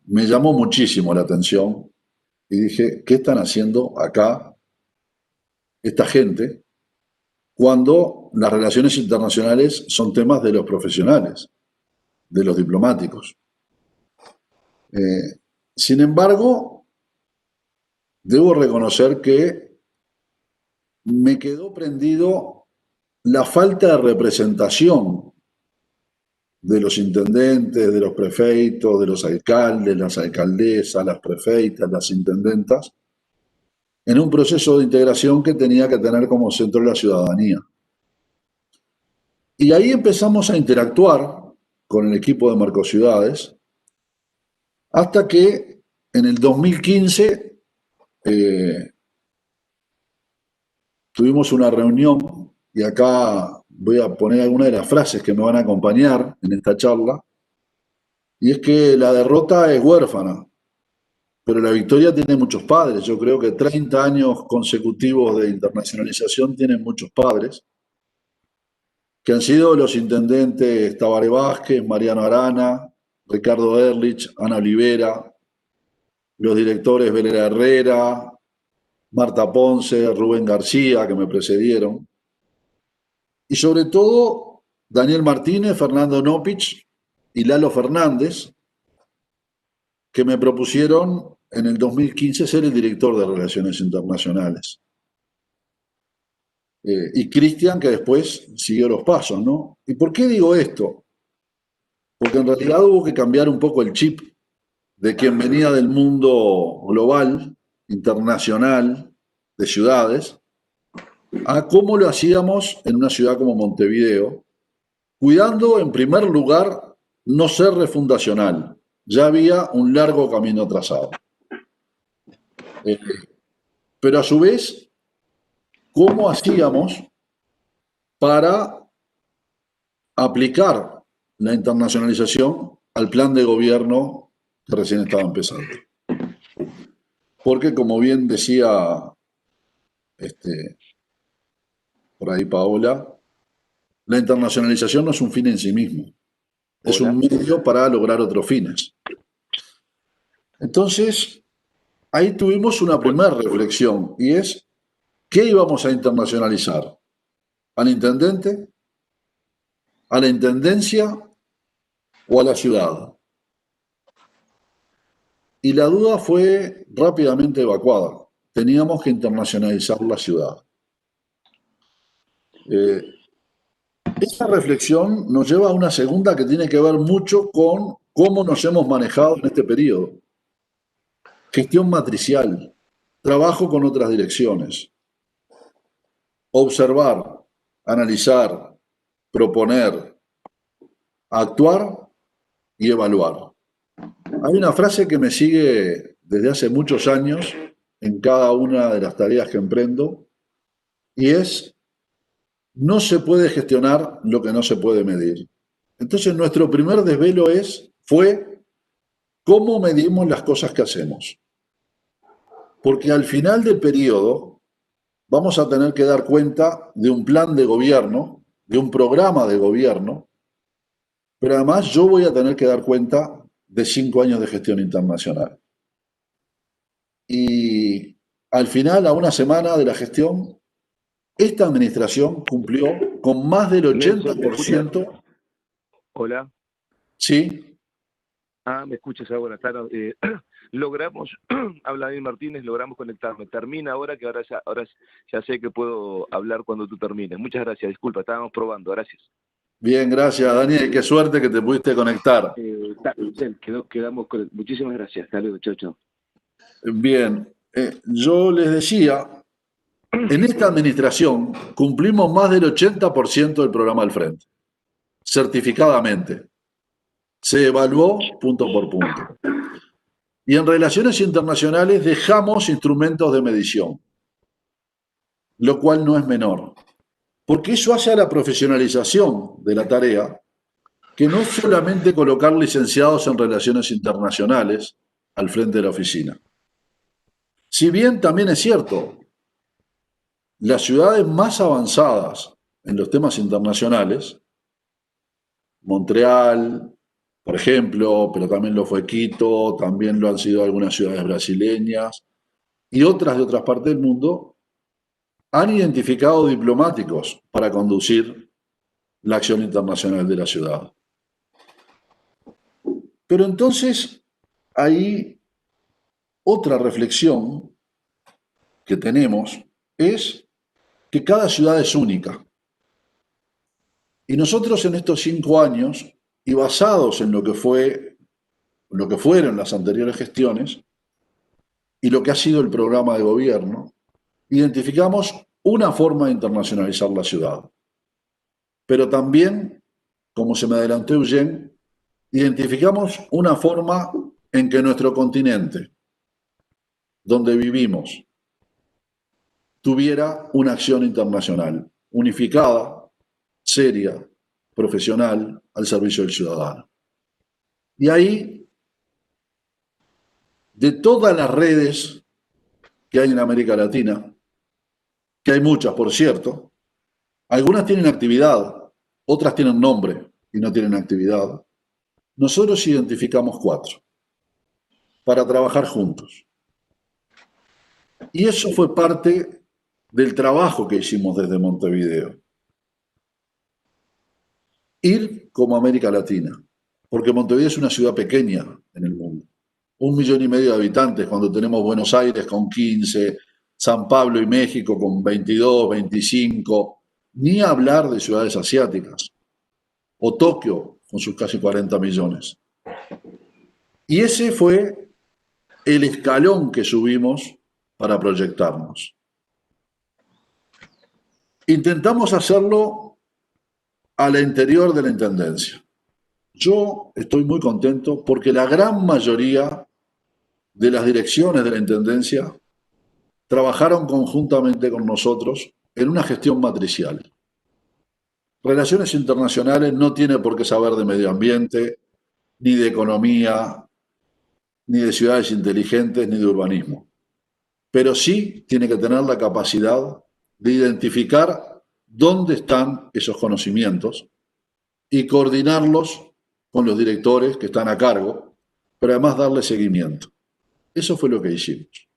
me llamó muchísimo la atención y dije, ¿qué están haciendo acá esta gente cuando las relaciones internacionales son temas de los profesionales, de los diplomáticos? Sin embargo, debo reconocer que me quedó prendido la falta de representación de los intendentes, de los prefeitos, de los alcaldes, las alcaldesas, las prefeitas, las intendentas, en un proceso de integración que tenía que tener como centro la ciudadanía. Y ahí empezamos a interactuar con el equipo de Mercociudades, hasta que en el 2015 tuvimos una reunión, y acá voy a poner algunas de las frases que me van a acompañar en esta charla, y es que la derrota es huérfana, pero la victoria tiene muchos padres. Yo creo que 30 años consecutivos de internacionalización tienen muchos padres, que han sido los intendentes Tabaré Vázquez, Mariano Arana, Ricardo Ehrlich, Ana Olivera, los directores Belela Herrera, Marta Ponce, Rubén García, que me precedieron, y sobre todo Daniel Martínez, Fernando Nopich y Lalo Fernández, que me propusieron en el 2015 ser el director de Relaciones Internacionales. Y Cristian, que después siguió los pasos, ¿no? ¿Y por qué digo esto? Porque en realidad hubo que cambiar un poco el chip de quien venía del mundo global, internacional, de ciudades, a cómo lo hacíamos en una ciudad como Montevideo, cuidando en primer lugar no ser refundacional. Ya había un largo camino trazado. Pero a su vez, ¿cómo hacíamos para aplicar la internacionalización al plan de gobierno que recién estaba empezando. Porque, como bien decía por ahí Paola, la internacionalización no es un fin en sí mismo, es un medio para lograr otros fines. Entonces, ahí tuvimos una primera reflexión, y es, ¿qué íbamos a internacionalizar? ¿Al intendente? ¿A la intendencia? ¿O a la ciudad? Y la duda fue rápidamente evacuada. Teníamos que internacionalizar la ciudad. Esta reflexión nos lleva a una segunda que tiene que ver mucho con cómo nos hemos manejado en este periodo. Gestión matricial, trabajo con otras direcciones, observar, analizar, proponer, actuar y evaluar. Hay una frase que me sigue desde hace muchos años en cada una de las tareas que emprendo, y es: no se puede gestionar lo que no se puede medir. Entonces, nuestro primer desvelo fue cómo medimos las cosas que hacemos. Porque al final del periodo vamos a tener que dar cuenta de un plan de gobierno, de un programa de gobierno, pero además yo voy a tener que dar cuenta de 5 años de gestión internacional. Y al final, a una semana de la gestión, esta administración cumplió con más del 80%. Hola. Sí. ¿Me escuchas ahora? Claro. Logramos, habla David Martínez, logramos conectarme. Termina ahora, que ahora ya sé que puedo hablar cuando tú termines. Muchas gracias, disculpa, estábamos probando, gracias. Bien, gracias, Daniel, qué suerte que te pudiste conectar. Quedamos con... Muchísimas gracias, hasta luego, chao, chao. Bien, yo les decía, en esta administración cumplimos más del 80% del programa del Frente, certificadamente. Se evaluó punto por punto. Y en relaciones internacionales dejamos instrumentos de medición, lo cual no es menor, porque eso hace a la profesionalización de la tarea, que no es solamente colocar licenciados en relaciones internacionales al frente de la oficina. Si bien también es cierto, las ciudades más avanzadas en los temas internacionales, Montreal, por ejemplo, pero también lo fue Quito, también lo han sido algunas ciudades brasileñas y otras de otras partes del mundo, han identificado diplomáticos para conducir la acción internacional de la ciudad. Pero entonces, hay otra reflexión que tenemos, es que cada ciudad es única. Y nosotros en estos 5 años, y basados en lo que fueron las anteriores gestiones y lo que ha sido el programa de gobierno, identificamos una forma de internacionalizar la ciudad. Pero también, como se me adelantó Eugene, identificamos una forma en que nuestro continente, donde vivimos, tuviera una acción internacional, unificada, seria, profesional, al servicio del ciudadano. Y ahí, de todas las redes que hay en América Latina, que hay muchas, por cierto, algunas tienen actividad, otras tienen nombre y no tienen actividad, nosotros identificamos 4 para trabajar juntos. Y eso fue parte del trabajo que hicimos desde Montevideo. Ir como América Latina, porque Montevideo es una ciudad pequeña en el mundo. 1,5 millones de habitantes, cuando tenemos Buenos Aires con 15, San Pablo y México con 22, 25, ni hablar de ciudades asiáticas, o Tokio con sus casi 40 millones. Y ese fue el escalón que subimos para proyectarnos. Intentamos hacerlo al interior de la Intendencia. Yo estoy muy contento porque la gran mayoría de las direcciones de la Intendencia trabajaron conjuntamente con nosotros en una gestión matricial. Relaciones internacionales no tiene por qué saber de medio ambiente, ni de economía, ni de ciudades inteligentes, ni de urbanismo. Pero sí tiene que tener la capacidad de identificar dónde están esos conocimientos y coordinarlos con los directores que están a cargo, pero además darle seguimiento. Eso fue lo que hicimos.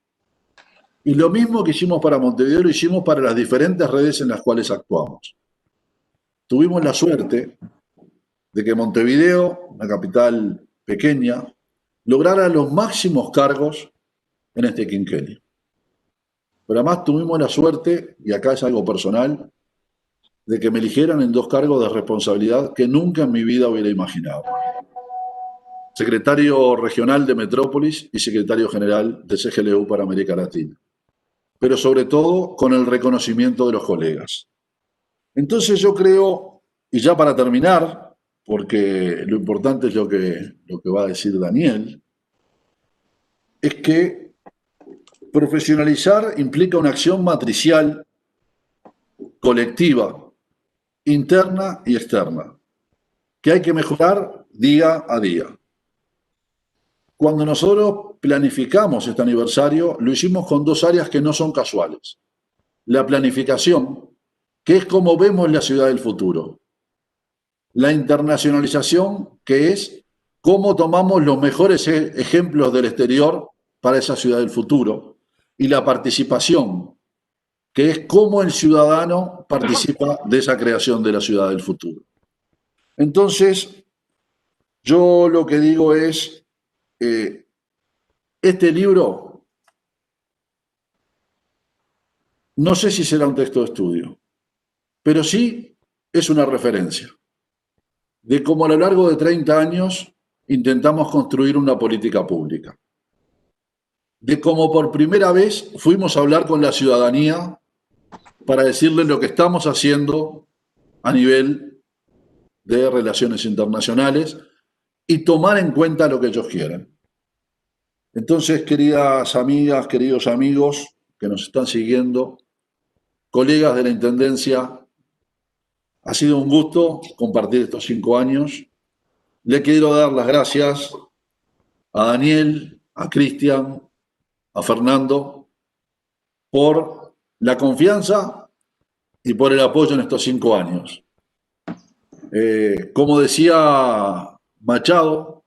Y lo mismo que hicimos para Montevideo lo hicimos para las diferentes redes en las cuales actuamos. Tuvimos la suerte de que Montevideo, una capital pequeña, lograra los máximos cargos en este quinquenio. Pero además tuvimos la suerte, y acá es algo personal, de que me eligieran en 2 cargos de responsabilidad que nunca en mi vida hubiera imaginado. Secretario regional de Metrópolis y secretario general de CGLU para América Latina. Pero sobre todo con el reconocimiento de los colegas. Entonces yo creo, y ya para terminar, porque lo importante es lo que va a decir Daniel, es que profesionalizar implica una acción matricial, colectiva, interna y externa, que hay que mejorar día a día. Cuando nosotros planificamos este aniversario, lo hicimos con 2 áreas que no son casuales. La planificación, que es como vemos la ciudad del futuro. La internacionalización, que es cómo tomamos los mejores ejemplos del exterior para esa ciudad del futuro. Y la participación, que es cómo el ciudadano participa de esa creación de la ciudad del futuro. Entonces, yo lo que digo es, este libro, no sé si será un texto de estudio, pero sí es una referencia de cómo a lo largo de 30 años intentamos construir una política pública, de cómo por primera vez fuimos a hablar con la ciudadanía para decirles lo que estamos haciendo a nivel de relaciones internacionales y tomar en cuenta lo que ellos quieren. Entonces, queridas amigas, queridos amigos que nos están siguiendo, colegas de la Intendencia, ha sido un gusto compartir estos 5 años. Le quiero dar las gracias a Daniel, a Cristian, a Fernando, por la confianza y por el apoyo en estos 5 años. Como decía Machado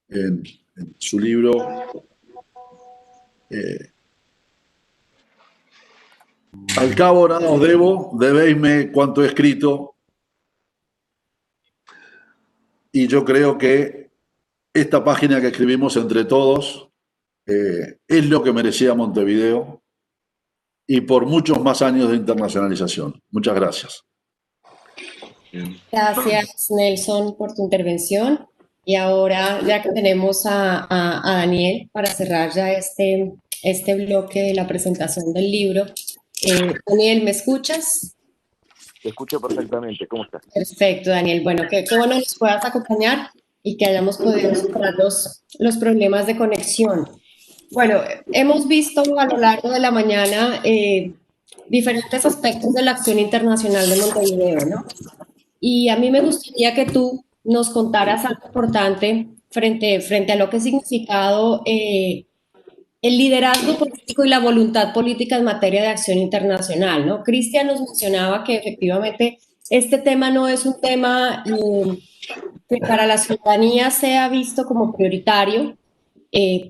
en su libro, al cabo nada os debo, debéisme cuanto he escrito. Y yo creo que esta página que escribimos entre todos es lo que merecía Montevideo y por muchos más años de internacionalización. Muchas gracias. Gracias, Nelson, por tu intervención. Y ahora, ya que tenemos a Daniel para cerrar ya este bloque de la presentación del libro. Daniel, ¿me escuchas? Te escucho perfectamente. ¿Cómo estás? Perfecto, Daniel. Bueno, que bueno nos puedas acompañar y que hayamos podido superar los problemas de conexión. Bueno, hemos visto a lo largo de la mañana diferentes aspectos de la acción internacional de Montevideo, ¿no? Y a mí me gustaría que tú nos contaras algo importante frente a lo que ha significado el liderazgo político y la voluntad política en materia de acción internacional, ¿no? Cristian nos mencionaba que efectivamente este tema no es un tema que para la ciudadanía sea visto como prioritario,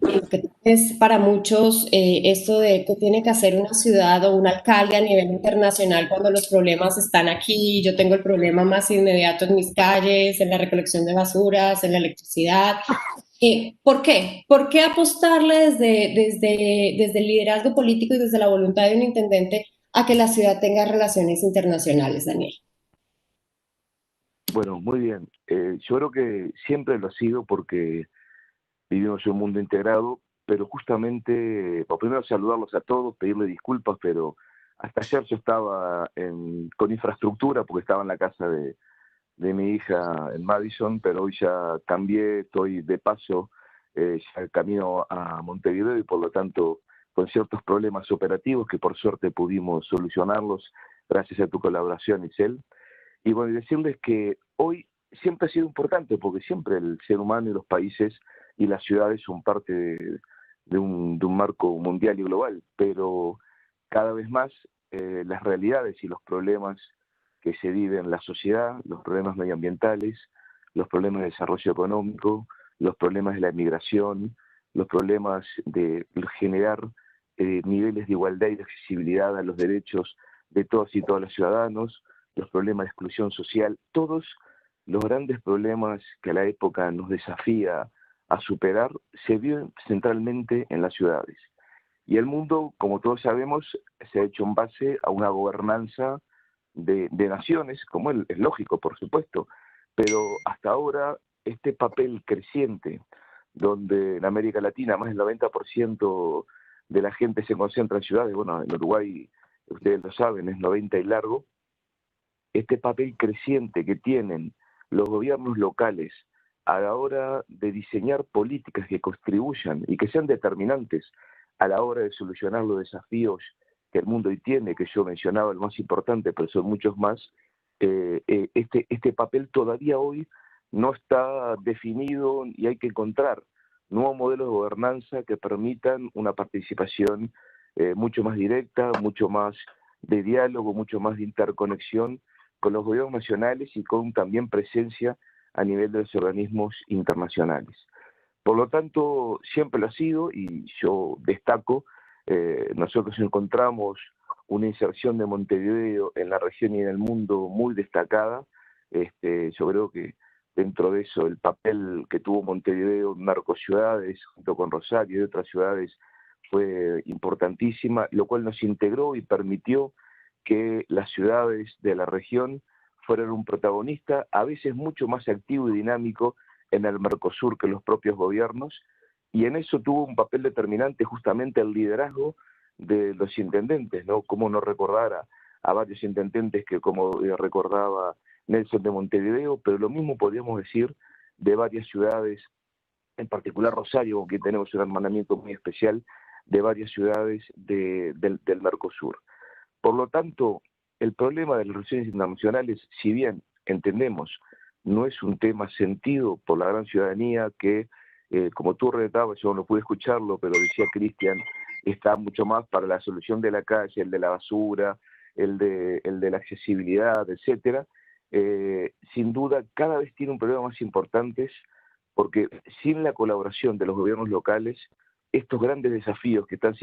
porque es para muchos esto de que tiene que hacer una ciudad o un alcalde a nivel internacional cuando los problemas están aquí. Yo tengo el problema más inmediato en mis calles, en la recolección de basuras, en la electricidad. ¿Por qué? ¿Por qué apostarle desde el liderazgo político y desde la voluntad de un intendente a que la ciudad tenga relaciones internacionales, Daniel? Bueno, muy bien. Yo creo que siempre lo ha sido porque vivimos en un mundo integrado, pero justamente, por primero saludarlos a todos, pedirle disculpas, pero hasta ayer yo estaba con infraestructura porque estaba en la casa de mi hija en Madison, pero hoy ya cambié, estoy de paso, ya camino a Montevideo y por lo tanto con ciertos problemas operativos que por suerte pudimos solucionarlos gracias a tu colaboración, Isel. Y bueno, decirles que hoy siempre ha sido importante, porque siempre el ser humano y los países y las ciudades son parte de un marco mundial y global, pero cada vez más las realidades y los problemas que se viven en la sociedad, los problemas medioambientales, los problemas de desarrollo económico, los problemas de la migración, los problemas de generar niveles de igualdad y de accesibilidad a los derechos de todos y todas los ciudadanos, los problemas de exclusión social, todos los grandes problemas que a la época nos desafía a superar se viven centralmente en las ciudades. Y el mundo, como todos sabemos, se ha hecho en base a una gobernanza de naciones, como es lógico, por supuesto, pero hasta ahora este papel creciente, donde en América Latina más del 90% de la gente se concentra en ciudades, bueno, en Uruguay, ustedes lo saben, es 90 y largo, este papel creciente que tienen los gobiernos locales a la hora de diseñar políticas que contribuyan y que sean determinantes a la hora de solucionar los desafíos que el mundo hoy tiene, que yo mencionaba el más importante, pero son muchos más, este papel todavía hoy no está definido y hay que encontrar nuevos modelos de gobernanza que permitan una participación mucho más directa, mucho más de diálogo, mucho más de interconexión con los gobiernos nacionales y con también presencia a nivel de los organismos internacionales. Por lo tanto, siempre lo ha sido y yo destaco, nosotros encontramos una inserción de Montevideo en la región y en el mundo muy destacada. Yo creo que dentro de eso el papel que tuvo Montevideo en narcociudades junto con Rosario y otras ciudades fue importantísima, lo cual nos integró y permitió que las ciudades de la región fueran un protagonista a veces mucho más activo y dinámico en el Mercosur que los propios gobiernos, y en eso tuvo un papel determinante justamente el liderazgo de los intendentes, ¿no? Cómo no recordar a varios intendentes que, como recordaba Nelson de Montevideo, pero lo mismo podríamos decir de varias ciudades, en particular Rosario, con quien tenemos un hermanamiento muy especial, de varias ciudades del Mercosur. Por lo tanto, el problema de las relaciones internacionales, si bien entendemos, no es un tema sentido por la gran ciudadanía que, como tú relatabas, yo no pude escucharlo, pero decía Cristian, está mucho más para la solución de la calle, el de la basura, el de la accesibilidad, etcétera. Sin duda, cada vez tiene un problema más importante porque sin la colaboración de los gobiernos locales, estos grandes desafíos que están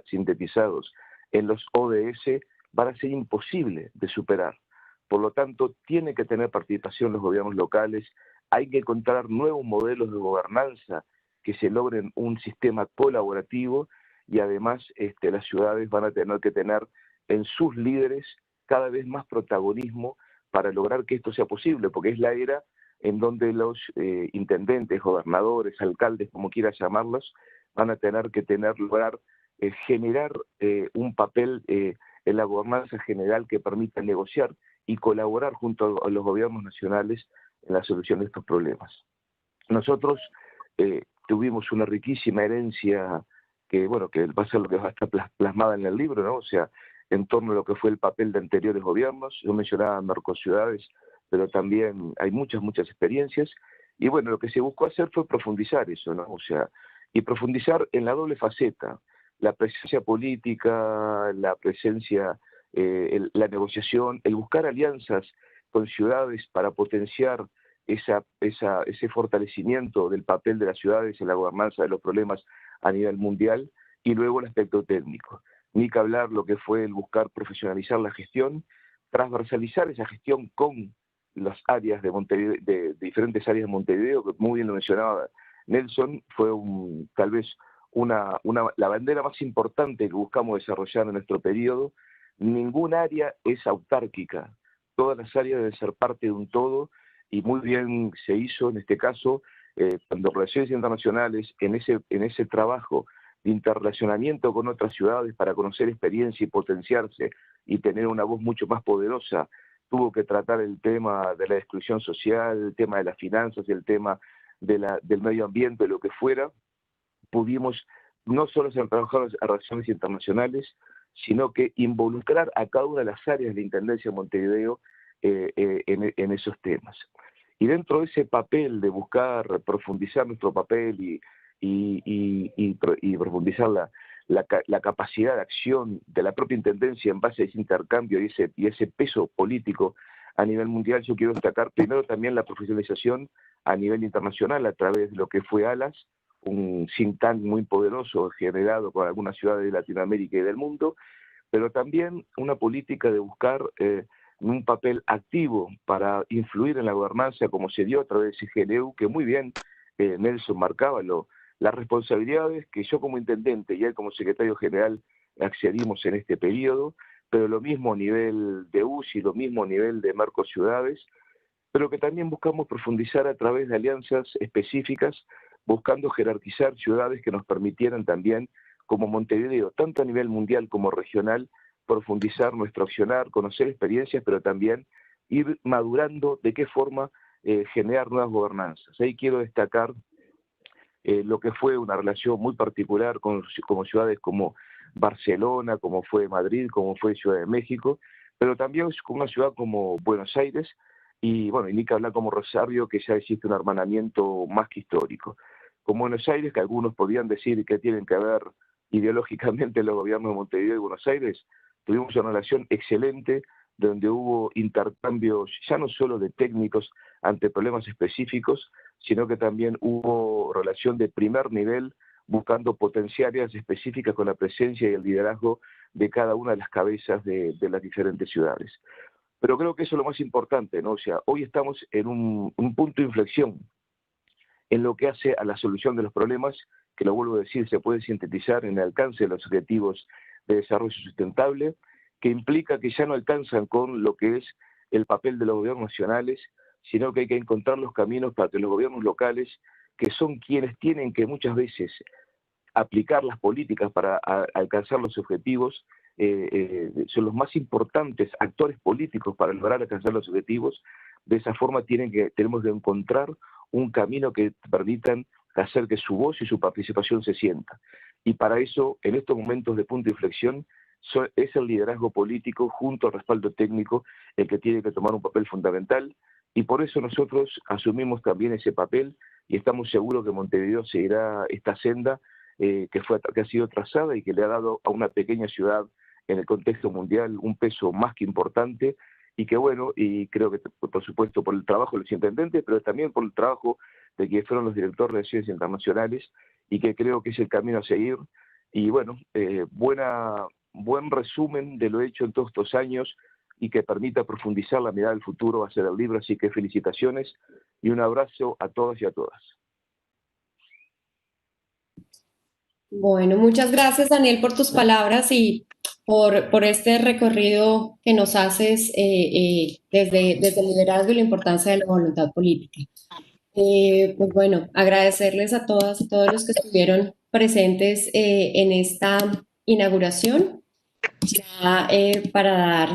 sintetizados en los ODS van a ser imposibles de superar. Por lo tanto, tiene que tener participación los gobiernos locales, hay que encontrar nuevos modelos de gobernanza que se logren un sistema colaborativo y además las ciudades van a tener que tener en sus líderes cada vez más protagonismo para lograr que esto sea posible, porque es la era en donde los intendentes, gobernadores, alcaldes, como quieras llamarlos, van a tener que lograr generar un papel en la gobernanza general que permita negociar y colaborar junto a los gobiernos nacionales en la solución de estos problemas. Nosotros tuvimos una riquísima herencia que, bueno, que va a ser lo que va a estar plasmada en el libro, ¿no? O sea, en torno a lo que fue el papel de anteriores gobiernos. Yo mencionaba narcociudades, pero también hay muchas experiencias. Y bueno, lo que se buscó hacer fue profundizar eso, ¿no? O sea, y profundizar en la doble faceta, la presencia política, la presencia, la negociación, el buscar alianzas con ciudades para potenciar ese fortalecimiento del papel de las ciudades en la gobernanza de los problemas a nivel mundial, y luego el aspecto técnico. Ni que hablar lo que fue el buscar profesionalizar la gestión, transversalizar esa gestión con las áreas de Montevideo, de diferentes áreas de Montevideo, que muy bien lo mencionaba Nelson, fue tal vez la bandera más importante que buscamos desarrollar en nuestro periodo. Ningún área es autárquica, todas las áreas deben ser parte de un todo, y muy bien se hizo en este caso, cuando Relaciones Internacionales, en ese trabajo de interrelacionamiento con otras ciudades para conocer experiencia y potenciarse y tener una voz mucho más poderosa, tuvo que tratar el tema de la exclusión social, el tema de las finanzas, el tema del medio ambiente, lo que fuera. Pudimos no solo ser trabajadores a relaciones internacionales, sino que involucrar a cada una de las áreas de la Intendencia de Montevideo en esos temas. Y dentro de ese papel de buscar profundizar nuestro papel y profundizar la capacidad de acción de la propia Intendencia en base a ese intercambio y ese peso político a nivel mundial, yo quiero destacar primero también la profesionalización a nivel internacional a través de lo que fue ALAS, un think tank muy poderoso generado por algunas ciudades de Latinoamérica y del mundo, pero también una política de buscar un papel activo para influir en la gobernanza, como se dio a través de CGLU, que muy bien Nelson marcaba las responsabilidades que yo como intendente y él como secretario general accedimos en este periodo, pero lo mismo a nivel de UCI, lo mismo a nivel de Marco Ciudades, pero que también buscamos profundizar a través de alianzas específicas, buscando jerarquizar ciudades que nos permitieran también, como Montevideo, tanto a nivel mundial como regional, profundizar nuestro accionar, conocer experiencias, pero también ir madurando de qué forma generar nuevas gobernanzas. Ahí quiero destacar lo que fue una relación muy particular como ciudades como Barcelona, como fue Madrid, como fue Ciudad de México, pero también con una ciudad como Buenos Aires, y bueno, y ni que hablar como Rosario, que ya existe un hermanamiento más que histórico. Con Buenos Aires, que algunos podían decir que tienen que ver ideológicamente los gobiernos de Montevideo y Buenos Aires, tuvimos una relación excelente, donde hubo intercambios ya no solo de técnicos ante problemas específicos, sino que también hubo relación de primer nivel, buscando potenciar áreas específicas con la presencia y el liderazgo de cada una de las cabezas de las diferentes ciudades. Pero creo que eso es lo más importante, ¿no? O sea, hoy estamos en un punto de inflexión en lo que hace a la solución de los problemas, que lo vuelvo a decir, se puede sintetizar en el alcance de los objetivos de desarrollo sustentable, que implica que ya no alcanzan con lo que es el papel de los gobiernos nacionales, sino que hay que encontrar los caminos para que los gobiernos locales, que son quienes tienen que muchas veces aplicar las políticas para alcanzar los objetivos, son los más importantes actores políticos para lograr alcanzar los objetivos. De esa forma tenemos que encontrar un camino que permitan hacer que su voz y su participación se sienta. Y para eso, en estos momentos de punto de inflexión, es el liderazgo político junto al respaldo técnico el que tiene que tomar un papel fundamental, y por eso nosotros asumimos también ese papel y estamos seguros que Montevideo seguirá esta senda que ha sido trazada y que le ha dado a una pequeña ciudad en el contexto mundial un peso más que importante, y que bueno, y creo que por supuesto por el trabajo de los intendentes, pero también por el trabajo de quienes fueron los directores de relaciones internacionales, y que creo que es el camino a seguir. Y bueno, buen resumen de lo hecho en todos estos años y que permita profundizar la mirada del futuro va a ser el libro, así que felicitaciones y un abrazo a todas y a todas. Bueno, muchas gracias, Daniel, por tus palabras y por este recorrido que nos haces desde el liderazgo y la importancia de la voluntad política. Pues bueno, agradecerles a todas y todos los que estuvieron presentes en esta inauguración. Ya para dar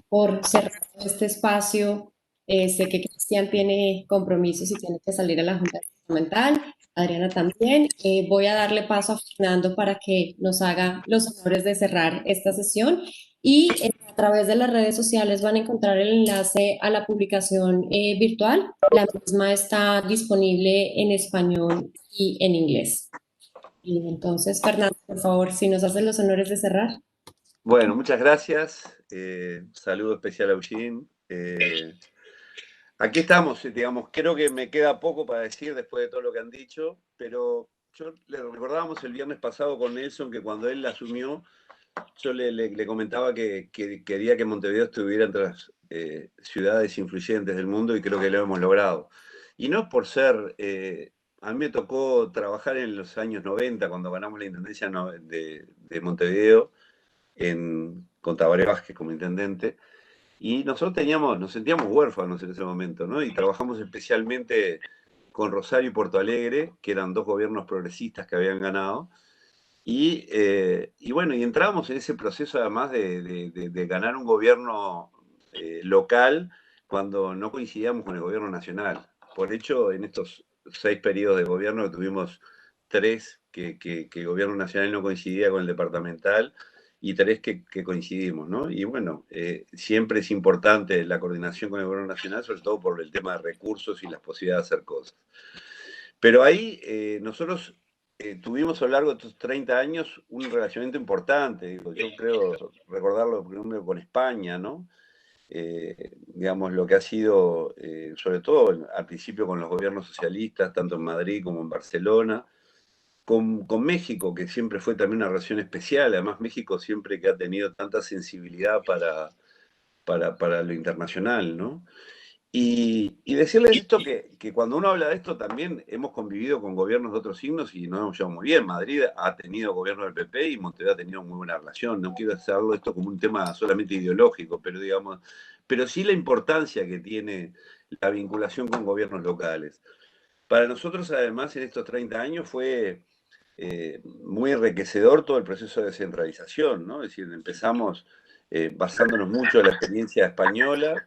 por cerrado este espacio, sé que Cristian tiene compromisos y tiene que salir a la Junta Departamental, Adriana también. Voy a darle paso a Fernando para que nos haga los honores de cerrar esta sesión, y a través de las redes sociales van a encontrar el enlace a la publicación virtual. La misma está disponible en español y en inglés. Y entonces, Fernando, por favor, si nos haces los honores de cerrar. Bueno, muchas gracias. Saludo especial a Eugene. Aquí estamos, digamos, creo que me queda poco para decir después de todo lo que han dicho, pero yo le recordábamos el viernes pasado con Nelson que cuando él asumió, yo le comentaba que quería que Montevideo estuviera entre las ciudades influyentes del mundo, y creo que lo hemos logrado. Y no es por ser... a mí me tocó trabajar en los años 90, cuando ganamos la intendencia de Montevideo, con Tabaré Vázquez como intendente, y nosotros nos sentíamos huérfanos en ese momento, ¿no? Y trabajamos especialmente con Rosario y Porto Alegre, que eran dos gobiernos progresistas que habían ganado, y bueno, y entramos en ese proceso además de ganar un gobierno local cuando no coincidíamos con el gobierno nacional. Por hecho, en estos 6 periodos de gobierno tuvimos 3 que el gobierno nacional no coincidía con el departamental, y tres que coincidimos, ¿no? Y bueno, siempre es importante la coordinación con el gobierno nacional, sobre todo por el tema de recursos y las posibilidades de hacer cosas. Pero ahí nosotros tuvimos a lo largo de estos 30 años un relacionamiento importante, digo, yo creo recordarlo primero con España, ¿no? Digamos, lo que ha sido, sobre todo al principio con los gobiernos socialistas, tanto en Madrid como en Barcelona, con México, que siempre fue también una relación especial, además México siempre que ha tenido tanta sensibilidad para lo internacional, ¿no? Y decirles esto que cuando uno habla de esto también hemos convivido con gobiernos de otros signos y nos hemos llevado muy bien. Madrid ha tenido gobierno del PP y Montevideo ha tenido muy buena relación. No quiero hacerlo esto como un tema solamente ideológico, pero digamos, pero sí la importancia que tiene la vinculación con gobiernos locales. Para nosotros, además, en estos 30 años fue muy enriquecedor todo el proceso de descentralización, ¿no? Es decir, empezamos basándonos mucho en la experiencia española.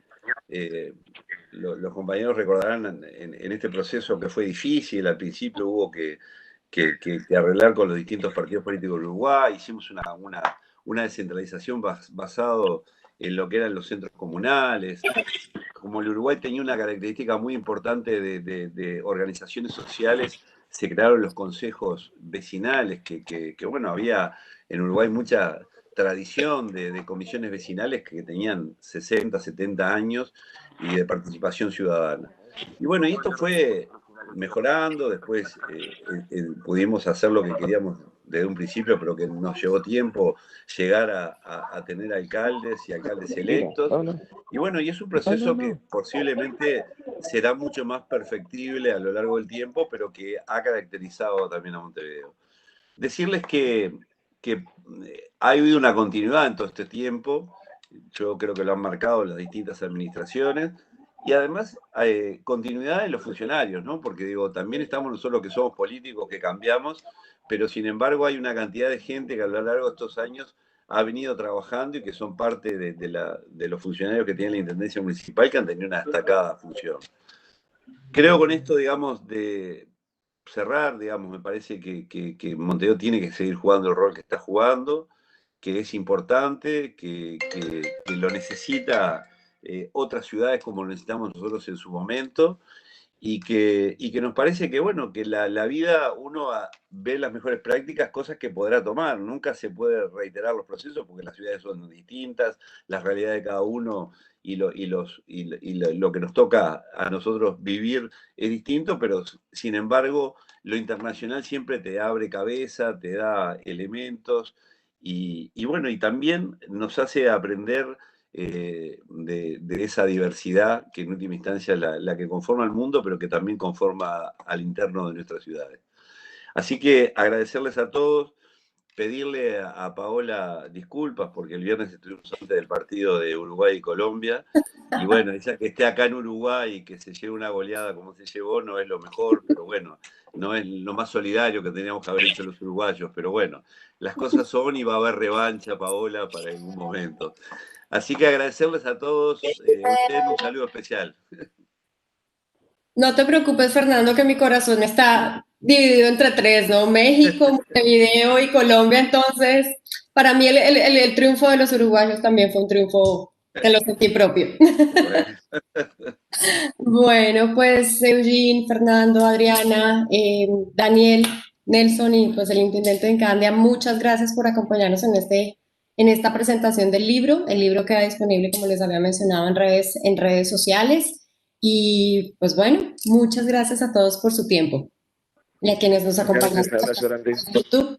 Los compañeros recordarán en este proceso que fue difícil, al principio hubo que arreglar con los distintos partidos políticos de Uruguay, hicimos una descentralización basado en lo que eran los centros comunales. Como el Uruguay tenía una característica muy importante de organizaciones sociales, se crearon los consejos vecinales, que bueno, había en Uruguay mucha tradición de comisiones vecinales que tenían 60, 70 años y de participación ciudadana. Y bueno, y esto fue mejorando, después pudimos hacer lo que queríamos desde un principio, pero que nos llevó tiempo llegar a tener alcaldes y alcaldes electos. Y bueno, y es un proceso que posiblemente será mucho más perfectible a lo largo del tiempo, pero que ha caracterizado también a Montevideo. Decirles que ha habido una continuidad en todo este tiempo, yo creo que lo han marcado las distintas administraciones, y además continuidad en los funcionarios, ¿no? Porque digo, también estamos nosotros que somos políticos, que cambiamos, pero sin embargo hay una cantidad de gente que a lo largo de estos años ha venido trabajando y que son parte de los funcionarios que tiene la Intendencia Municipal, que han tenido una destacada función. Creo con esto, digamos, de cerrar, digamos, me parece que Montevideo tiene que seguir jugando el rol que está jugando, que es importante, que lo necesita otras ciudades como lo necesitamos nosotros en su momento, y que nos parece que, bueno, que la vida uno ve las mejores prácticas, cosas que podrá tomar. Nunca se puede reiterar los procesos porque las ciudades son distintas, las realidades de cada uno y lo que nos toca a nosotros vivir es distinto, pero sin embargo lo internacional siempre te abre cabeza, te da elementos y bueno, y también nos hace aprender de esa diversidad que en última instancia es la que conforma el mundo, pero que también conforma al interno de nuestras ciudades. Así que agradecerles a todos, pedirle a Paola disculpas porque el viernes estuvimos antes del partido de Uruguay y Colombia, y bueno, ella que esté acá en Uruguay y que se lleve una goleada como se llevó no es lo mejor, pero bueno, no es lo más solidario que teníamos que haber hecho los uruguayos, pero bueno, las cosas son y va a haber revancha, Paola, para algún momento. Así que agradecerles a todos, ustedes un saludo especial. No te preocupes, Fernando, que mi corazón está dividido entre tres, ¿no? México, Montevideo y Colombia. Entonces, para mí el triunfo de los uruguayos también fue un triunfo que lo sentí propio. Bueno, pues Eugene, Fernando, Adriana, Daniel, Nelson y pues el intendente de Encandia, muchas gracias por acompañarnos en esta presentación del libro. El libro queda disponible, como les había mencionado, en redes sociales. Y pues bueno, muchas gracias a todos por su tiempo y a quienes nos acompañan en YouTube.